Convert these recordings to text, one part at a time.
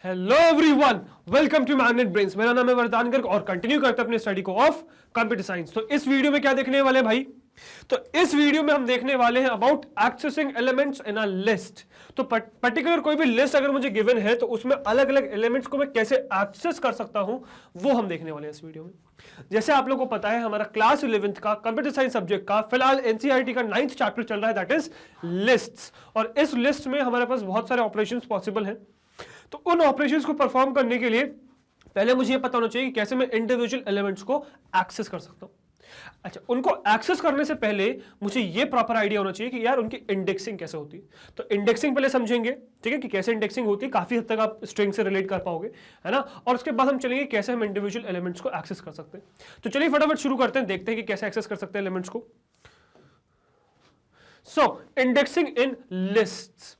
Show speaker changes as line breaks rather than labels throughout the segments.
Hello everyone, welcome to Magnet Brains. मेरा नाम है वरदान गर्ग और कंटिन्यू करते हैं अपनी स्टडी को ऑफ कंप्यूटर साइंस। तो इस वीडियो में क्या देखने वाले भाई? तो इस वीडियो में हम देखने वाले हैं about accessing elements in a list. तो पर्टिकुलर कोई भी लिस्ट अगर मुझे गिवन है तो उसमें अलग अलग एलिमेंट्स को मैं कैसे एक्सेस कर सकता हूं वो हम देखने वाले हैं इस वीडियो में। जैसे आप लोगों को पता है, हमारा क्लास 11th का कंप्यूटर साइंस सब्जेक्ट का फिलहाल एनसीईआरटी का 9th चैप्टर चल रहा है, दैट इज लिस्ट्स। और इस लिस्ट में हमारे पास बहुत सारे ऑपरेशंस पॉसिबल हैं। तो उन ऑपरेशंस को परफॉर्म करने के लिए पहले मुझे यह पता होना चाहिए कि कैसे मैं इंडिविजुअल एलिमेंट्स को एक्सेस कर सकता हूं। अच्छा, उनको एक्सेस करने से पहले मुझे यह प्रॉपर आइडिया होना चाहिए कि यार उनकी इंडेक्सिंग कैसे होती है। तो इंडेक्सिंग पहले समझेंगे, ठीक है, कि कैसे इंडेक्सिंग होती है। काफी हद तक आप स्ट्रिंग से रिलेट कर पाओगे, है ना। और उसके बाद हम चलेंगे कैसे हम इंडिविजुअल एलिमेंट्स को एक्सेस कर सकते हैं। तो चलिए फटाफट शुरू करते हैं, देखते हैं कि कैसे एक्सेस कर सकते हैं एलिमेंट्स को। So indexing in lists.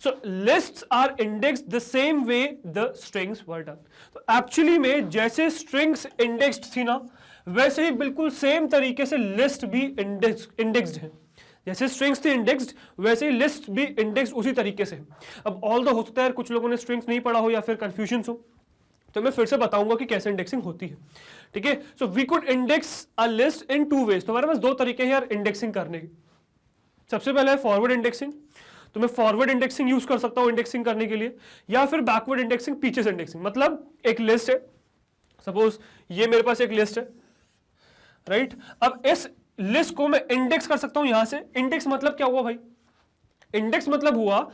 So lists are indexed the same way the strings were done. तो एक्चुअली में जैसे strings indexed थी ना, वैसे ही बिल्कुल सेम तरीके से लिस्ट भी indexed है। जैसे strings थी indexed, वैसे ही लिस्ट भी indexed उसी तरीके से। अब although हो सकता है कुछ लोगों ने strings नहीं पढ़ा हो या फिर confusions हो, तो मैं फिर से बताऊंगा कि कैसे इंडेक्सिंग होती है, ठीक है। So we could index a list in two ways. तो हमारे पास दो तरीके हैं यार इंडेक्सिंग करने के। सबसे पहला है फॉरवर्ड इंडेक्सिंग। तो मैं फॉरवर्ड इंडेक्सिंग यूज कर सकता हूं इंडेक्सिंग करने के लिए, या फिर बैकवर्ड इंडेक्सिंग, पीछे से इंडेक्सिंग। मतलब एक लिस्ट है, सपोज ये मेरे पास एक लिस्ट है, राइट। अब इस लिस्ट को मैं इंडेक्स कर सकता हूं यहां से। इंडेक्स मतलब क्या हुआ भाई? इंडेक्स मतलब हुआ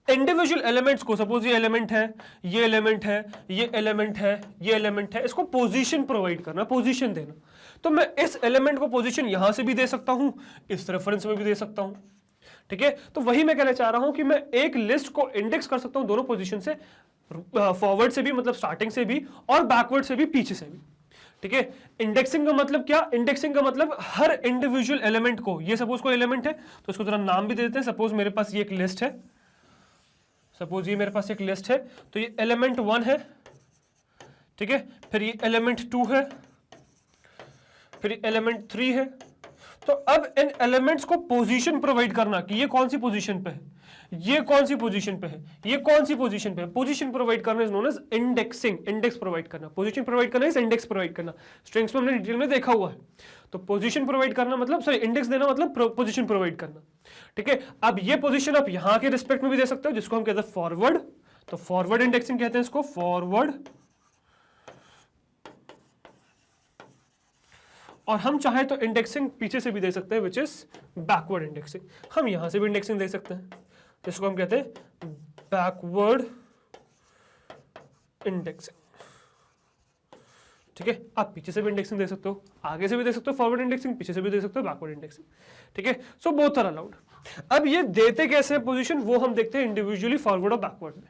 इंडिविजुअल एलिमेंट्स को, सपोज ये एलिमेंट है, ये एलिमेंट है, ये एलिमेंट है, ये एलिमेंट है, इसको पोजीशन प्रोवाइड करना, पोजीशन देना। तो मैं इस एलिमेंट को पोजीशन यहां से भी दे सकता हूं, इस रेफरेंस में भी दे सकता हूं, ठीक है। तो वही मैं कहना चाह रहा हूं कि मैं एक लिस्ट को इंडेक्स कर सकता हूं दोनों पोजीशन से, फॉरवर्ड से भी मतलब स्टार्टिंग से भी, और बैकवर्ड से भी, पीछे से भी, ठीक है। इंडेक्सिंग का मतलब क्या? इंडेक्सिंग का मतलब हर इंडिविजुअल एलिमेंट को, ये सपोज कोई एलिमेंट है तो इसको जरा नाम भी दे देते हैं। सपोज मेरे पास ये एक लिस्ट है, सपोज ये मेरे पास एक लिस्ट है, तो ये एलिमेंट 1 है, ठीक है, फिर ये एलिमेंट 2 है, फिर ये एलिमेंट 3 है। तो अब इन एलिमेंट्स को पोजीशन प्रोवाइड करना कि ये कौन सी पोजीशन पे है, ये कौन सी पोजीशन पे है, ये कौन सी पोजीशन पे है, पोजीशन प्रोवाइड करना is known as indexing. Index provide करना, पोजीशन प्रोवाइड करना इज इंडेक्स प्रोवाइड करना। स्ट्रिंग्स में हमने डिटेल में देखा हुआ है। तो पोजीशन प्रोवाइड करना मतलब, सॉरी, इंडेक्स देना मतलब पोजीशन प्रोवाइड करना, ठीक है। अब ये पोजीशन आप यहां के रिस्पेक्ट में भी दे सकते हो, जिसको हम कहते हैं फॉरवर्ड। तो फॉरवर्ड इंडेक्सिंग कहते हैं इसको, फॉरवर्ड। और हम चाहे तो इंडेक्सिंग पीछे से भी दे सकते हैं, विच इज बैकवर्ड इंडेक्सिंग। हम यहां से भी इंडेक्सिंग दे सकते हैं, जिसको हम कहते हैं बैकवर्ड इंडेक्सिंग, ठीक है। आप पीछे से भी इंडेक्सिंग दे सकते हो, आगे से भी दे सकते हो फॉरवर्ड इंडेक्सिंग, पीछे से भी दे सकते हो बैकवर्ड इंडेक्सिंग, ठीक है। So both are allowed. अब ये देते कैसे पोजीशन वो हम देखते हैं इंडिविजुअली फॉरवर्ड और बैकवर्ड में,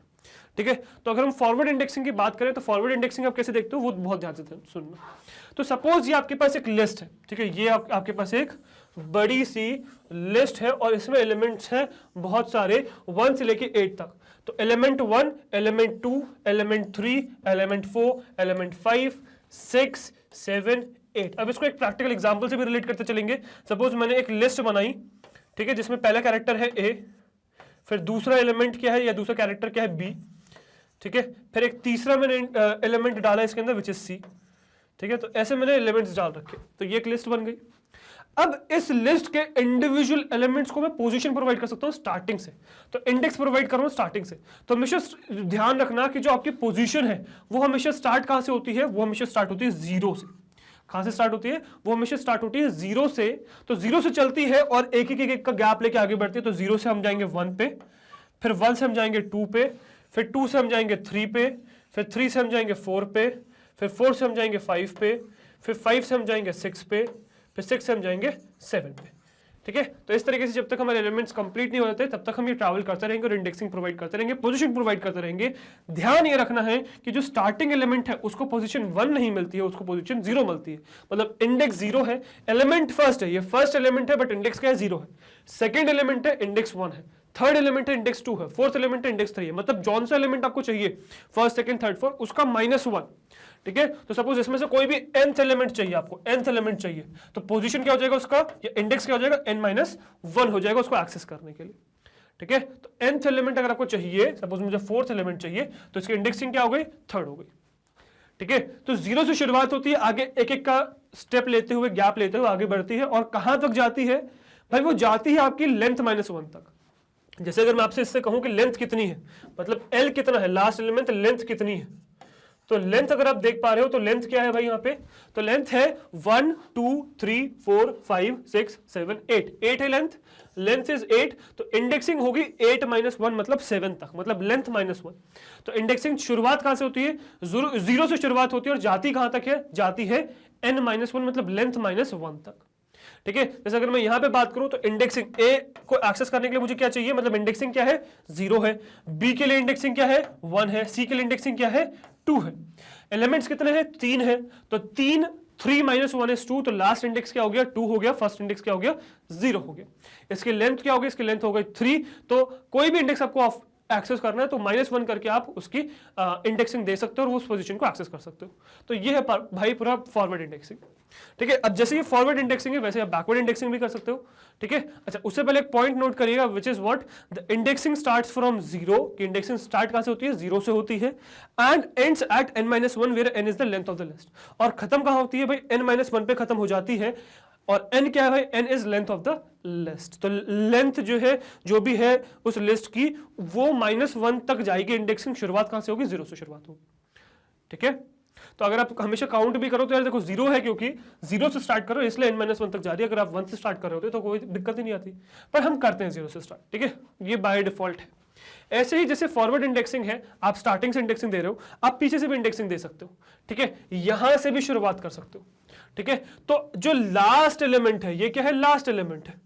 ठीक है। तो अगर हम फॉरवर्ड इंडेक्सिंग की बात करें तो फॉरवर्ड इंडेक्सिंग आप कैसे देखते हो वो बहुत ध्यान से सुनना। तो सपोज ये आपके पास एक लिस्ट है, ठीक है, ये आपके पास एक बड़ी सी लिस्ट है और इसमें एलिमेंट्स हैं बहुत सारे, 1 से लेके 8 तक। तो element 1, element 2, element 3, element 4, element 5, 6, 7, 8। अब इसको एक प्रैक्टिकल एग्जांपल से भी रिलेट करते चलेंगे। सपोज मैंने एक लिस्ट बनाई, ठीक है, जिसमें पहला कैरेक्टर है A, फिर दूसरा एलिमेंट क्या है या दूसरा कैरेक्टर क्या है B, ठीक है, फिर एक तीसरा मैंने एलिमेंट डाला इसके अंदर विच इज C, ठीक है। तो ऐसे मैंने एलिमेंट्स डाल रखे, तो ये एक लिस्ट बन गई। अब इस लिस्ट के इंडिविजुअल एलिमेंट्स को मैं पोजीशन प्रोवाइड कर सकता हूं स्टार्टिंग से। तो इंडेक्स प्रोवाइड कर रहा हूं स्टार्टिंग से। तो हमेशा ध्यान रखना कि जो आपकी पोजीशन है वो हमेशा स्टार्ट कहां से होती है? वो हमेशा स्टार्ट होती है 0 से। कहां से स्टार्ट होती है? वो हमेशा स्टार्ट होती है 0 से। तो 0 से चलती है और एक एक का गैप लेके आगे बढ़ती है। तो 0 से हम जाएंगे 1 पे, फिर 1 से हम जाएंगे 2 पे, फिर 2 से हम जाएंगे 3 पे, फिर 3 से हम जाएंगे 4 पे, फिर 4 से हम जाएंगे 5 पे, फिर 5 से हम जाएंगे 6 पे, फिर 6 से हम जाएंगे 7 पे, ठीक है। तो इस तरीके से जब तक हमारे एलिमेंट्स कंप्लीट नहीं होते तब तक हम ये ट्रैवल करते रहेंगे और इंडेक्सिंग प्रोवाइड करते रहेंगे, पोजीशन प्रोवाइड करते रहेंगे। ध्यान ये रखना है कि जो स्टार्टिंग एलिमेंट है उसको पोजीशन 1 नहीं मिलती है, उसको पोजीशन 0 मिलती है। मतलब इंडेक्स 0 है, एलिमेंट फर्स्ट है, ये फर्स्ट एलिमेंट है बट इंडेक्स क्या है? 0 है। सेकेंड एलिमेंट है, इंडेक्स 1 है। थर्ड एलिमेंट है, इंडेक्स 2 है। फोर्थ एलिमेंट है, इंडेक्स 3 है। मतलब जौन सा एलिमेंट आपको चाहिए, फर्स्ट, सेकंड, थर्ड, फोर्थ, उसका -1, ठीक है। तो सपोज इसमें से कोई भी nth एलिमेंट चाहिए आपको, nth एलिमेंट चाहिए, तो पोजीशन क्या हो जाएगा उसका, या इंडेक्स क्या हो जाएगा? n-1 हो जाएगा उसको एक्सेस करने के लिए, ठीक है। तो nth एलिमेंट अगर आपको चाहिए, सपोज मुझे 4th एलिमेंट चाहिए, तो इसकी इंडेक्सिंग क्या हो गई, 3rd हो गई, ठीक है। तो 0 से शुरुआत होती है, आगे एक एक का स्टेप लेते हुए, गैप लेते हुए आगे बढ़ती है, और कहां तक जाती है भाई, वो जाती है आपकी लेंथ -1 तक। जैसे अगर मैं आपसे इससे कहूं कि लेंथ कितनी है, मतलब एल कितना है, लास्ट एलिमेंट लेंथ कितनी है, तो लेंथ अगर आप देख पा रहे हो तो लेंथ क्या है भाई यहाँ पे, तो लेंथ है 1 2 3 4 5 6 7 8, 8 है लेंथ, लेंथ इज 8, तो इंडेक्सिंग होगी 8 -1 मतलब 7 तक, मतलब लेंथ -1। तो इंडेक्सिंग शुरुआत कहां से होती है, 0 से शुरुआत होती है, और जाती कहां तक है, जाती है n -1 मतलब लेंथ -1 तक, ठीक है। जैसे अगर मैं यहां पे बात करूं तो इंडेक्सिंग ए को एक्सेस करने के लिए मुझे क्या चाहिए, मतलब इंडेक्सिंग क्या है, 0 है, बी के लिए इंडेक्सिंग क्या है, 1 है, सी के लिए इंडेक्सिंग क्या है, 2 है। एलिमेंट्स कितने हैं, 3 है, तो 3 3 - 1 is 2, तो लास्ट इंडेक्स क्या हो गया, 2 हो गया, फर्स्ट इंडेक्स क्या हो गया, 0 हो गया। इसकी लेंथ क्या हो गई, इसकी लेंथ हो गई 3, तो कोई भी इंडेक्स आपको एक्सेस करना है तो -1 करके आप उसकी इंडेक्सिंग दे सकते हो और उस पोजीशन को एक्सेस कर सकते हो। तो ये है भाई पूरा फॉरवर्ड इंडेक्सिंग, ठीक है। अब जैसे ये फॉरवर्ड इंडेक्सिंग है वैसे आप बैकवर्ड इंडेक्सिंग भी कर सकते हो, ठीक है। अच्छा, उससे पहले एक पॉइंट नोट करिएगा, which is what, the indexing starts from 0, की इंडेक्सिंग स्टार्ट कहां से होती है, 0 से होती है, and ends at n -1 where n is the length of the list, और खत्म कहां होती है भाई, n -1 पे खत्म हो जाती है, और n क्या है भाई, n is length of the list. तो लेंथ जो है, जो भी है उस लिस्ट की, वो -1 तक जाएगी, इंडेक्सिंग शुरुआत कहां से होगी, 0 से शुरुआत होगी, ठीक है। तो अगर आप हमेशा काउंट भी करो तो यार देखो 0 है, क्योंकि 0 से स्टार्ट करो इसलिए n -1 तक जा रही है, अगर आप 1 से स्टार्ट कर रहे होते तो कोई दिक्कत ही नहीं आती, पर हम करते हैं 0 से स्टार्ट, ठीक है, ये बाय डिफॉल्ट है। ऐसे ही जैसे फॉरवर्ड इंडेक्सिंग है, आप स्टार्टिंग से इंडेक्सिंग दे रहे हो, आप पीछे से भी इंडेक्सिंग दे सकते हो, ठीक है, यहां से भी शुरुआत कर सकते हो, ठीक है। तो जो लास्ट एलिमेंट है, ये क्या है, लास्ट एलिमेंट है,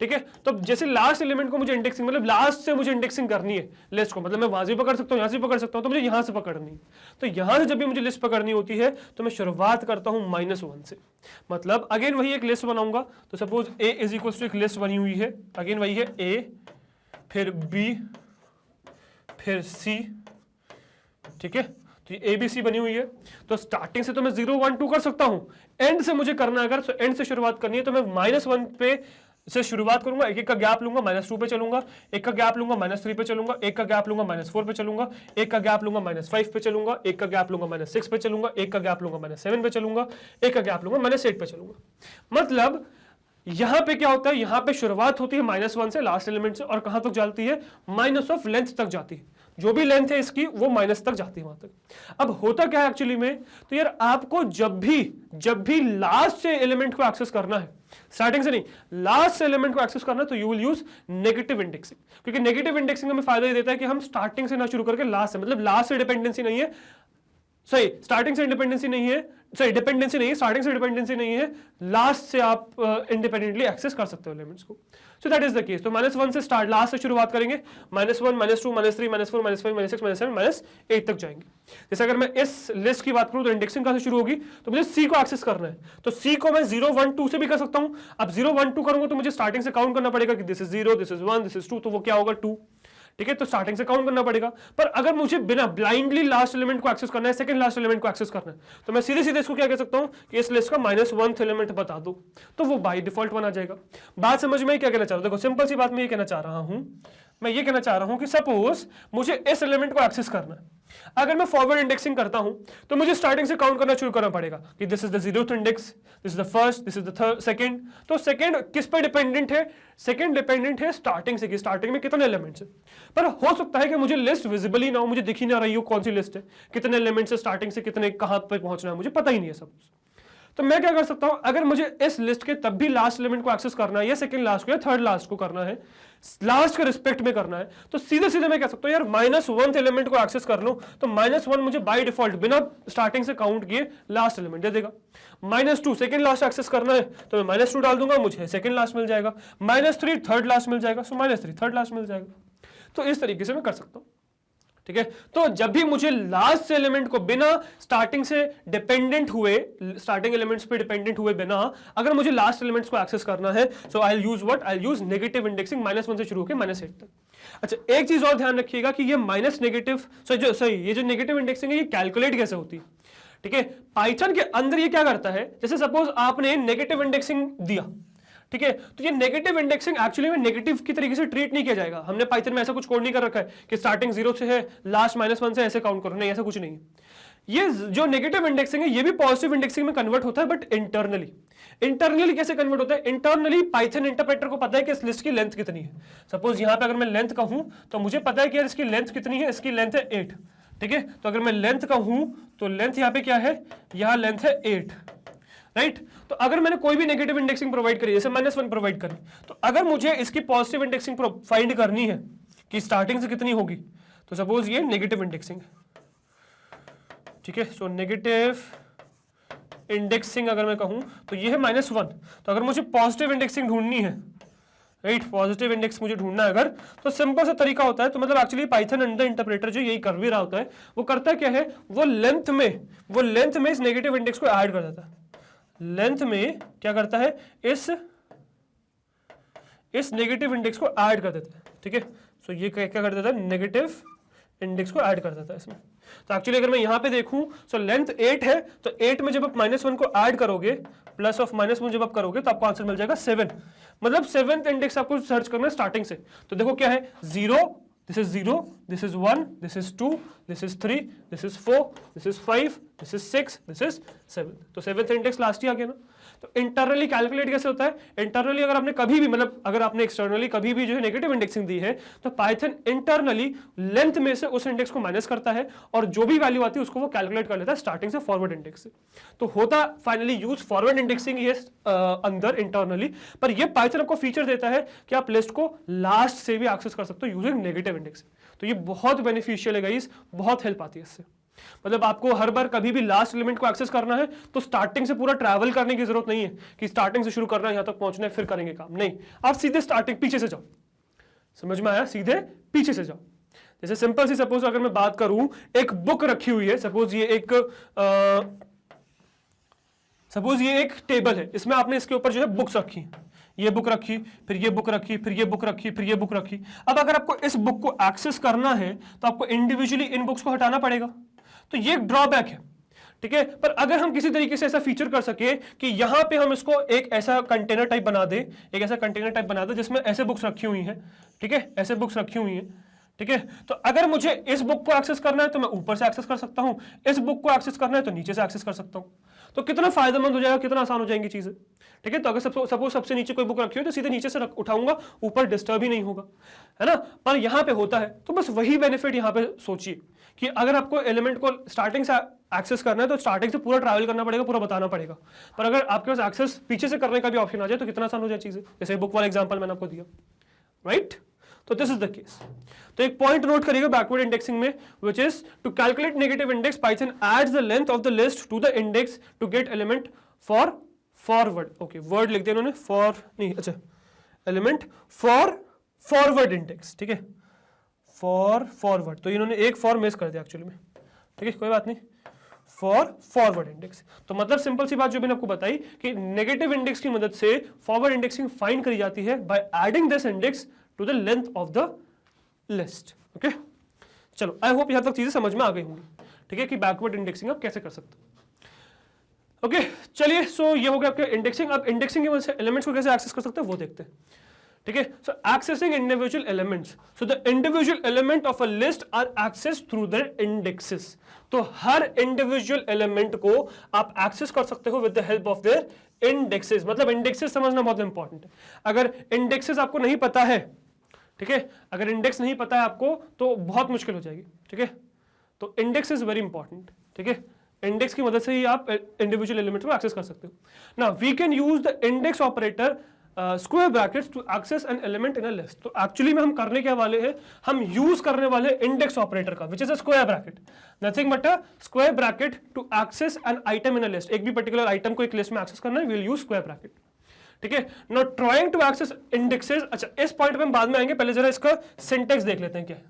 ठीक है। तो जैसे लास्ट एलिमेंट को मुझे इंडेक्सिंग, मतलब लास्ट से मुझे इंडेक्सिंग करनी है लिस्ट को, मतलब मैं वहां से पकड़ सकता हूं, यहां से पकड़ सकता हूं, तो मुझे यहां से पकड़नी है। तो यहां से जब भी मुझे लिस्ट पकड़नी होती है तो मैं शुरुआत करता हूं -1 से, मतलब अगेन वही एक लिस्ट बनाऊंगा। तो suppose a is equal to एक लिस्ट बनी हुई है, अगेन वही है a, फिर b, फिर c, ठीक है। तो ये ABC बनी हुई है, तो स्टार्टिंग से तो मैं 0 1 2 कर सकता हूं, एंड से मुझे करना है अगर, तो एंड से शुरुआत करनी है तो मैं -1 पे से शुरुआत करूंगा, एक एक का गैप लूंगा, -2 पे चलूंगा, एक का गैप लूंगा, -3 पे चलूंगा, एक का गैप लूंगा, -4 पे चलूंगा, एक का गैप लूंगा, -5 पे चलूंगा, एक का गैप लूंगा, -6 पे चलूंगा, एक का गैप लूंगा, -7 पे चलूंगा, एक का गैप लूंगा, -8 पे चलूंगा। मतलब यहां पे क्या होता है, यहां पे शुरुआत होती है -1 से, लास्ट एलिमेंट से, और कहां तक जाती है, माइनस ऑफ लेंथ तक जाती है, जो भी लेंथ है इसकी वो माइनस तक जाती है वहां तक। अब होता क्या है एक्चुअली में, तो यार आपको जब भी लास्ट से एलिमेंट को एक्सेस करना है, स्टार्टिंग से नहीं, लास्ट से एलिमेंट को एक्सेस करना है, तो you will use negative indexing, क्योंकि नेगेटिव इंडेक्सिंग हमें फायदा ये देता है कि हम स्टार्टिंग से ना शुरू करके लास्ट से, मतलब लास्ट से डिपेंडेंसी नहीं है, सही, स्टार्टिंग से इंडिपेंडेंसी नहीं है, सही डिपेंडेंसी नहीं है, स्टार्टिंग से डिपेंडेंसी नहीं है, लास्ट से आप इंडिपेंडेंटली एक्सेस कर सकते हो एलिमेंट्स को। So that is the case. तो -1 से स्टार्ट, लास्ट से शुरुआत करेंगे, -1 -2 -3 -4 -5 -6 -7 -8 तक जाएंगे। जैसे अगर मैं इस लिस्ट की बात करूं तो इंडेक्सिंग कहां से शुरू होगी, तो मुझे C को एक्सेस करना है, तो C को मैं 0 1 2 से भी कर सकता हूं। अब 0 1 2 करूंगा तो मुझे स्टार्टिंग से काउंट करना पड़ेगा कि this is 0, this is 1, this is 2, तो वो क्या होगा 2, ठीक है। तो स्टार्टिंग से काउंट करना पड़ेगा। पर अगर मुझे बिना ब्लाइंडली लास्ट एलिमेंट को एक्सेस करना है, सेकंड लास्ट एलिमेंट को एक्सेस करना है, तो मैं सीधे सीधे इसको क्या कह सकता हूं कि इस लिस्ट का -1th एलिमेंट बता दो, तो वो बाय डिफॉल्ट बना जाएगा। बात समझ में क्या कहना चाह रहा हूं, देखो सिंपल सी बात मैं ये कहना चाह रहा हूं, मैं ये कहना चाह रहा हूं कि सपोज मुझे इस एलिमेंट को एक्सेस करना है, अगर मैं फॉरवर्ड इंडेक्सिंग करता हूं तो मुझे स्टार्टिंग से काउंट करना शुरू करना पड़ेगा कि this is the 0th index, this is the first, this is the third, second. तो सेकंड किस पे डिपेंडेंट है, सेकंड डिपेंडेंट है स्टार्टिंग से, कि स्टार्टिंग में कितने एलिमेंट्स है। पर हो सकता है कि मुझे लिस्ट विजिबल ही ना हो, मुझे दिख ही ना रही हो कौन सी लिस्ट है, कितने एलिमेंट्स है स्टार्टिंग से, कितने कहां पे पहुंचना है मुझे पता ही नहीं है सब। तो मैं क्या कर सकता हूं, अगर मुझे इस लिस्ट के तब भी लास्ट एलिमेंट को एक्सेस करना है, या सेकंड लास्ट को या थर्ड लास्ट को करना है, लास्ट के रिस्पेक्ट में करना है, तो सीधे सीधे मैं कह सकता हूं यार -1th एलिमेंट को एक्सेस कर लो, तो -1 मुझे बाय डिफॉल्ट बिना स्टार्टिंग से काउंट किए लास्ट एलिमेंट दे देगा। -2 सेकंड लास्ट एक्सेस करना है, तो मैं -2 डाल दूंगा, मुझे सेकंड लास्ट मिल जाएगा। -3 थर्ड लास्ट मिल जाएगा, सो -3 थर्ड लास्ट मिल जाएगा। तो इस तरीके से मैं कर सकता हूं, ठीक है। तो जब भी मुझे लास्ट से एलिमेंट को बिना स्टार्टिंग से डिपेंडेंट हुए, स्टार्टिंग एलिमेंट्स पे डिपेंडेंट हुए बिना, अगर मुझे लास्ट एलिमेंट्स को एक्सेस करना है, so I will use what, I will use negative indexing, -1 से शुरू होकर -8 तक। अच्छा, एक चीज और ध्यान रखिएगा कि ये ये जो नेगेटिव इंडेक्सिंग है ये कैलकुलेट कैसे होती है, ठीक है। पाइथन के अंदर ये क्या करता है, जैसे सपोज आपने नेगेटिव इंडेक्सिंग दिया, ठीक है। तो ये नेगेटिव इंडेक्सिंग एक्चुअली में नेगेटिव की तरीके से ट्रीट नहीं किया जाएगा। हमने पाइथन में ऐसा कुछ कोड नहीं कर रखा है कि स्टार्टिंग 0 से है, लास्ट -1 से ऐसे काउंट करो, नहीं, ऐसा कुछ नहीं है। ये जो नेगेटिव इंडेक्सिंग है ये भी पॉजिटिव इंडेक्सिंग में कन्वर्ट होता है, बट इंटरनली कैसे कन्वर्ट होता है? इंटरनली पाइथन इंटरप्रेटर को पता है कि इस लिस्ट की लेंथ कितनी है। सपोज यहां पे अगर मैं लेंथ कहूं तो मुझे पता है कि यार इसकी लेंथ कितनी है, इसकी लेंथ है 8, ठीक है। तो अगर मैं लेंथ कहूं तो लेंथ यहां पे क्या है, यहां लेंथ है 8, राइट। तो अगर मैंने कोई भी नेगेटिव इंडेक्सिंग प्रोवाइड करी, जैसे -1 प्रोवाइड करी, तो अगर मुझे इसकी पॉजिटिव इंडेक्सिंग फाइंड करनी है कि स्टार्टिंग से कितनी होगी, तो सपोज ये नेगेटिव इंडेक्सिंग, ठीक है। सो नेगेटिव इंडेक्सिंग अगर मैं कहूं तो ये है -1। तो अगर मुझे पॉजिटिव इंडेक्सिंग ढूंढनी है, राइट, पॉजिटिव इंडेक्स मुझे ढूंढना है अगर, तो सिंपल सा तरीका होता है। तो मतलब एक्चुअली पाइथन अंडर इंटरप्रेटर जो यही कर भी रहा होता है, वो करता क्या है, वो लेंथ में इस नेगेटिव इंडेक्स को ऐड कर देता है। लेंथ में क्या करता है, इस नेगेटिव इंडेक्स को ऐड कर देता है, ठीक है। सो ये क्या कर देता है, नेगेटिव इंडेक्स को ऐड कर देता है इसमें। तो एक्चुअली अगर मैं यहां पे देखूं, सो लेंथ 8 है, तो 8 में जब आप -1 को ऐड करोगे, प्लस ऑफ -1 जब आप करोगे, तो आपको आंसर मिल जाएगा 7। मतलब 7th इंडेक्स आपको सर्च करना है स्टार्टिंग से। तो देखो क्या है, 0, this is 0, this is 1, this is 2, this is 3, this is 4, this is 5, this is 6, this is 7। तो 7th इंडेक्स लास्ट ही आ गया ना। तो इंटरनली कैलकुलेट कैसे होता है, इंटरनली अगर आपने कभी भी, मतलब अगर आपने एक्सटर्नली कभी भी जो है नेगेटिव इंडेक्सिंग दी है, तो पाइथन इंटरनली लेंथ में से उस इंडेक्स को माइनस करता है और जो भी वैल्यू आती है उसको वो कैलकुलेट कर लेता है स्टार्टिंग से फॉरवर्ड इंडेक्स से। तो होता फाइनली यूज फॉरवर्ड इंडेक्सिंग ये अंदर इंटरनली, पर ये पाइथन आपको फीचर देता है कि आप लिस्ट को लास्ट से भी एक्सेस कर सकते हो यूजिंग नेगेटिव इंडेक्स। तो ये बहुत बेनिफिशियल है गाइस, बहुत हेल्प आती है इससे। मतलब आपको हर बार कभी भी लास्ट एलिमेंट को एक्सेस करना है तो स्टार्टिंग से पूरा ट्रैवल करने की जरूरत नहीं है कि स्टार्टिंग से शुरू करना है, यहां तक पहुंचना है फिर करेंगे काम, नहीं, आप सीधे स्टार्टिंग पीछे से जाओ। समझ में आया, सीधे पीछे से जाओ। जैसे सिंपल सी सपोज अगर मैं बात करूं, एक बुक रखी हुई है, सपोज ये एक टेबल है, इसमें आपने इसके ऊपर जो है बुक्स रखी, ये बुक रखी, फिर ये बुक रखी, फिर ये बुक रखी, फिर ये बुक रखी। अब अगर आपको इस बुक को एक्सेस करना है तो आपको इंडिविजुअली इन बुक्स को हटाना पड़ेगा। तो ये एक ड्रॉबैक है, ठीक है। पर अगर हम किसी तरीके से ऐसा फीचर कर सके कि यहां पे हम इसको एक ऐसा कंटेनर टाइप बना दे, जिसमें ऐसे बुक्स रखी हुई हैं, ठीक है, ऐसे बुक्स रखी हुई हैं, ठीक है। तो अगर मुझे इस बुक को एक्सेस करना है तो मैं ऊपर से एक्सेस कर सकता हूं, इस बुक को एक्सेस करना है तो नीचे से एक्सेस कर सकता हूं। तो कितना फायदेमंद हो जाएगा, कितना आसान हो जाएंगी चीजें, ठीक है। तो अगर सपोज सबसे नीचे कोई बुक रखी हो तो सीधे नीचे से उठाऊंगा, ऊपर डिस्टर्ब ही नहीं होगा, है ना। पर यहां पे होता है, तो बस वही बेनिफिट यहां पे सोचिए कि अगर आपको एलिमेंट को स्टार्टिंग से एक्सेस करना है तो स्टार्टिंग से पूरा ट्रैवल करना पड़ेगा, पूरा बताना पड़ेगा। पर अगर आपके पास एक्सेस पीछे से करने का भी ऑप्शन आ जाए तो कितना आसान हो जाए चीजें, जैसे बुक वाला एग्जांपल मैंने आपको दिया, राइट। तो दिस इज द केस। तो एक पॉइंट नोट करिएगा बैकवर्ड इंडेक्सिंग में, which is to calculate negative index, Python adds the length of the list to the index to get element for forward. Okay, word लिख दिया उन्होंने, for नहीं, अच्छा, element for forward index, ठीक है, for forward. तो इन्होंने एक फॉर मिस कर दिया एक्चुअली में, ठीक है, कोई बात नहीं, फॉर फॉरवर्ड इंडेक्स। तो मतलब सिंपल सी बात जो मैंने आपको बताई कि नेगेटिव इंडेक्स की मदद से फॉरवर्ड इंडेक्सिंग फाइंड करी जाती है by adding this index to the length of the list. Okay, चलो, आई होप यहां तक चीजें समझ में आ गई होंगी, ठीक है, कि बैकवर्ड इंडेक्सिंग आप कैसे कर सकते हो। ओके, चलिए, सो ये हो गया आपके इंडेक्सिंग। अब इंडेक्सिंग की वजह से एलिमेंट्स को कैसे एक्सेस कर सकते हैं वो देखते हैं, ठीक है। So accessing individual elements, so the individual element of a list are access through their indexes. तो हर इंडिविजुअल एलिमेंट को आप एक्सेस कर सकते हो with the help of their indexes. मतलब इंडेक्सेस समझना बहुत इंपॉर्टेंट है। अगर इंडेक्सेस आपको नहीं पता है, ठीक है, अगर इंडेक्स नहीं पता है आपको तो बहुत मुश्किल हो जाएगी, ठीक है। तो इंडेक्स इज वेरी इंपॉर्टेंट, ठीक है। इंडेक्स की मदद से ही आप इंडिविजुअल एलिमेंट को एक्सेस कर सकते हो। Now we can use the index operator square brackets to access an element in a list. तो एक्चुअली में हम करने क्या वाले हैं, हम यूज करने वाले इंडेक्स ऑपरेटर का, which is a square bracket, nothing but a square bracket to access an item in a list. एक भी पर्टिकुलर आइटम को एक लिस्ट में एक्सेस करना है, we will use square bracket, ठीक है। Not trying to access indexes. अच्छा, इस पॉइंट पे हम बाद में आएंगे, पहले जरा इसका सिंटेक्स देख लेते हैं क्या है,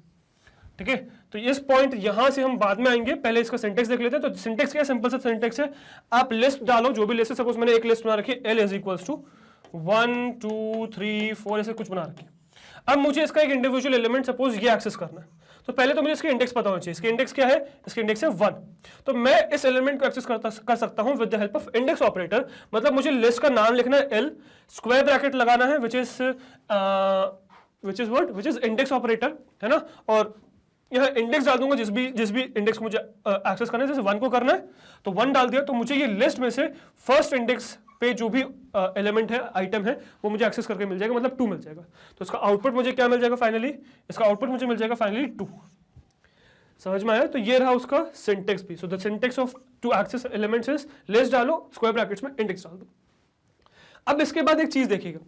ठीक है। तो इस पॉइंट यहां से हम बाद में आएंगे, पहले इसका सिंटेक्स देख लेते हैं। तो सिंटेक्स क्या है, सिंपल सा सिंटेक्स है, आप लिस्ट डालो, जो भी लिस्ट है, सपोज मैंने एक लिस्ट बना रखी है, L इज इक्वल्स टू 1 2 3 4 ऐसे कुछ बना रखी है। अब मुझे इसका एक इंडिविजुअल एलिमेंट सपोज ये एक्सेस करना है, तो पहले तो मुझे इसके इंडेक्स पता होना चाहिए। इसके इंडेक्स क्या है? इसके इंडेक्स है 1। तो मैं इस एलिमेंट को एक्सेस कर सकता हूं with the help of index operator. मतलब मुझे लिस्ट का नाम लिखना है L, स्क्वायर ब्रैकेट लगाना है विच इज इंडेक्स ऑपरेटर, है ना, और यहाँ इंडेक्स डाल दूंगा जिस भी इंडेक्स को मुझे एक्सेस करना है। जैसे 1 को करना है तो 1 डाल दिया, तो मुझे ये लिस्ट में से फर्स्ट इंडेक्स पे जो भी एलिमेंट है, आइटम है, वो मुझे एक्सेस करके मिल जाएगा, मतलब 2 मिल जाएगा। तो इसका आउटपुट मुझे क्या मिल जाएगा फाइनली? इसका आउटपुट मुझे मिल जाएगा फाइनली 2। समझ में आया? तो ये रहा उसका सिंटेक्स भी। So the syntax of to access elements is list डालो, स्क्वायर ब्रैकेट्स में इंडेक्स डाल दो। अब इसके बाद एक चीज देखिएगा,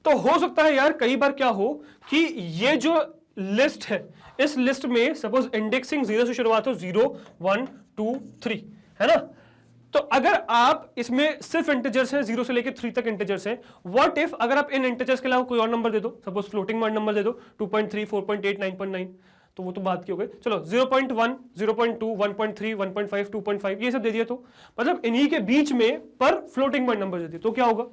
तो हो सकता है यार कई बार क्या हो कि ये जो लिस्ट है, इस लिस्ट में सपोज इंडेक्सिंग 0 से शुरुआत हो, 0 1 2 3, है ना। तो अगर आप इसमें सिर्फ इंटीजर्स हैं, 0 से लेकर 3 तक इंटीजर्स हैं, व्हाट इफ अगर आप इन इंटीजर्स के अलावा कोई और नंबर दे दो, सपोज फ्लोटिंग पॉइंट नंबर दे दो, 2.3 4.8 9.9, तो वो तो बात की हो गई। चलो 0.1 0.2 1.3 1.5 2.5 ये सब दे दिया, तो मतलब इन्हीं के बीच में पर फ्लोटिंग पॉइंट नंबर दे दिए, तो क्या होगा?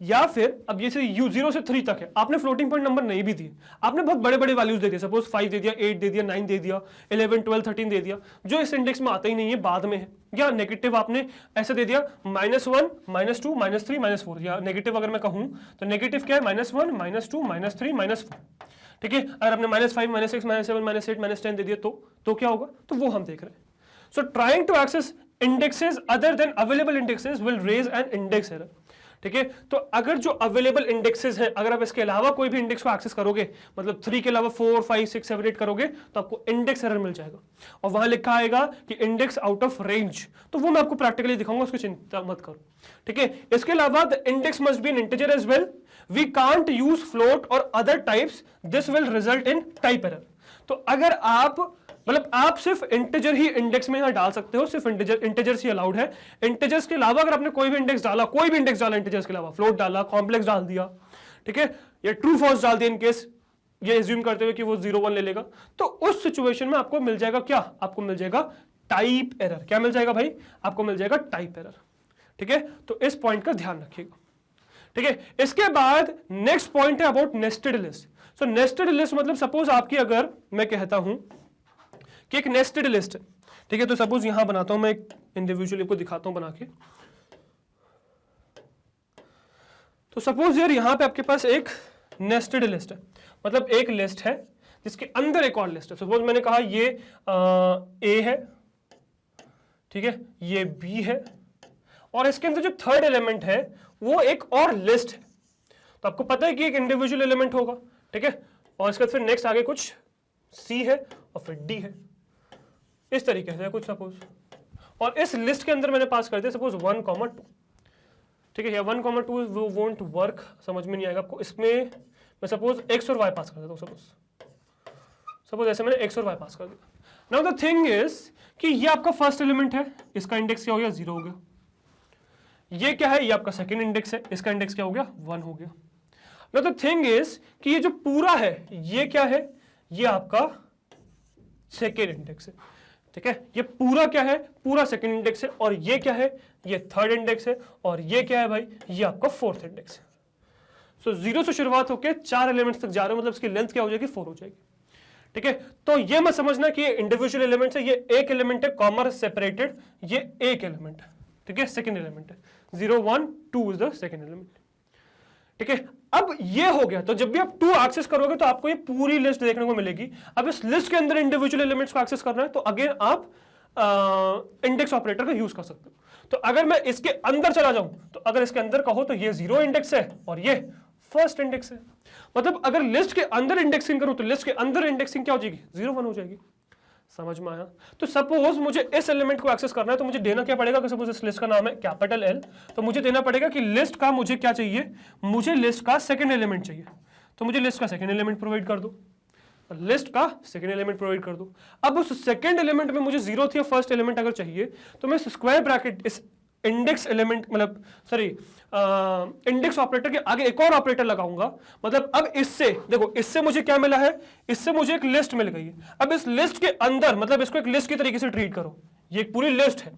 या फिर अब ये 0 से 3 तक है, आपने फ्लोटिंग पॉइंट नंबर नहीं भी दिए, आपने बहुत बड़े बड़े वैल्यूज दे दिए, सपोज 5 दे दिया, 8 दे दिया, 9 दे दिया, 11 12 13 दे दिया, जो इस इंडेक्स में आता ही नहीं है, बाद में है। या नेगेटिव आपने ऐसे दे दिया -1 -2 -3 -4, या नेगेटिव अगर मैं कहूं तो नेगेटिव क्या है? -1 -2 -3 -4, ठीक है। अगर आपने -5 -6 -7 -8 -10 दे दिया तो क्या होगा? तो वो हम देख रहे हैं। So trying to access indexes other than available indexes will raise an index error, ठीक है। तो अगर जो अवेलेबल इंडेक्सेस हैं, अगर आप इसके अलावा कोई भी इंडेक्स को एक्सेस करोगे, मतलब 3 के अलावा 4 5 6 7 8 करोगे, तो आपको इंडेक्स एरर मिल जाएगा, और वहां लिखा आएगा कि इंडेक्स आउट ऑफ रेंज। तो वो मैं आपको प्रैक्टिकली दिखाऊंगा, उसकी चिंता मत करो, ठीक है। इसके अलावा the index must be an integer as well, we can't use float और other types, this will result in type error. तो अगर आप मतलब आप सिर्फ इंटीजर ही इंडेक्स में यहां डाल सकते हो, सिर्फ इंटीजर्स ही अलाउड है। इंटीजर्स के अलावा अगर आपने कोई भी इंडेक्स डाला, कोई भी इंडेक्स डाला इंटीजर्स के अलावा, फ्लोट डाला, कॉम्प्लेक्स डाल दिया, ठीक है, या ट्रू फॉल्स डाल दिया, इन केस ये एज्यूम करते हुए कि वो 0 1 ले लेगा, तो उस सिचुएशन में आपको मिल जाएगा क्या? आपको मिल जाएगा टाइप एरर। क्या मिल जाएगा भाई? आपको मिल जाएगा टाइप एरर, ठीक है। तो इस पॉइंट का ध्यान रखिएगा, ठीक है। इसके बाद नेक्स्ट पॉइंट है about nested list. So nested list मतलब सपोज आपकी, अगर मैं कहता हूं कि एक नेस्टेड लिस्ट है, ठीक है, तो सपोज यहां बनाता हूं मैं, एक इंडिविजुअली को दिखाता हूं बना के। तो सपोज यार यहां पे आपके पास एक नेस्टेड लिस्ट है, मतलब एक लिस्ट है जिसके अंदर एक और लिस्ट है। सपोज मैंने कहा ये ए है, ठीक है, ये बी है, और इसके अंदर जो थर्ड एलिमेंट है वो एक और लिस्ट है। तो आपको पता है कि एक इंडिविजुअल एलिमेंट होगा, ठीक है, और इसके बाद फिर नेक्स्ट आगे कुछ सी है और फिर डी है, इस तरीके से कुछ सपोज। और इस लिस्ट के अंदर मैंने पास कर दिया सपोज 1, 2, ठीक है, या 1, 2 वो वोंट वर्क, समझ में नहीं आएगा आपको। इसमें मैं सपोज x और y पास कर देता हूँ, सपोज ऐसे मैंने x और y पास कर दिया। नाउ द थिंग इज कि ये आपका फर्स्ट एलिमेंट है, इसका इंडेक्स क्या हो गया? 0 हो गया। ये क्या है? ये आपका सेकंड इंडेक्स है, इसका इंडेक्स क्या हो गया? 1 हो गया। नाउ द थिंग इज कि ये जो पूरा है, ये क्या है? ये आपका सेकेंड इंडेक्स है, ठीक है। ये पूरा क्या है? पूरा सेकंड इंडेक्स है। और ये क्या है? ये थर्ड इंडेक्स है। और ये क्या है भाई? ये आपका फोर्थ इंडेक्स है। सो 0 से शुरुआत होकर 4 एलिमेंट्स तक जा रहे हो, मतलब इसकी लेंथ क्या हो जाएगी? 4 हो जाएगी, ठीक है। तो ये मत समझना कि ये इंडिविजुअल एलिमेंट्स है, ये एक एलिमेंट है, कॉमा सेपरेटेड, ये एक एलिमेंट है, ठीक है, सेकंड एलिमेंट है। 0 1 2 इज द सेकंड एलिमेंट, ठीक है। अब ये हो गया, तो जब भी आप 2 एक्सेस करोगे तो आपको ये पूरी लिस्ट देखने को मिलेगी। अब इस लिस्ट के अंदर इंडिविजुअल एलिमेंट्स को एक्सेस करना है, तो अगेन आप इंडेक्स ऑपरेटर का यूज कर सकते हो। तो अगर मैं इसके अंदर चला जाऊं, तो अगर इसके अंदर कहो तो ये 0 इंडेक्स है और ये फर्स्ट इंडेक्स है। मतलब अगर लिस्ट के अंदर इंडेक्सिंग करूं तो लिस्ट के अंदर इंडेक्सिंग क्या हो जाएगी? 0 1 हो जाएगी। समझ में आया? तो सपोज मुझे इस एलिमेंट को एक्सेस करना है, तो मुझे देना क्या पड़ेगा? कि सपोज इस लिस्ट का नाम है कैपिटल L, तो मुझे देना पड़ेगा कि लिस्ट का मुझे क्या चाहिए? मुझे लिस्ट का सेकंड एलिमेंट चाहिए, तो मुझे लिस्ट का सेकंड एलिमेंट प्रोवाइड कर दो, लिस्ट का सेकंड एलिमेंट प्रोवाइड कर दो। अब उस सेकंड एलिमेंट में मुझे 0th या फर्स्ट एलिमेंट अगर चाहिए, तो मैं स्क्वायर ब्रैकेट इस इंडेक्स एलिमेंट मतलब सॉरी इंडेक्स ऑपरेटर के आगे एक और ऑपरेटर लगाऊंगा। मतलब अब इससे देखो, इससे मुझे क्या मिला है? इससे मुझे एक लिस्ट मिल गई है। अब इस लिस्ट के अंदर मतलब इसको एक लिस्ट की तरीके से ट्रीट करो, ये एक पूरी लिस्ट है,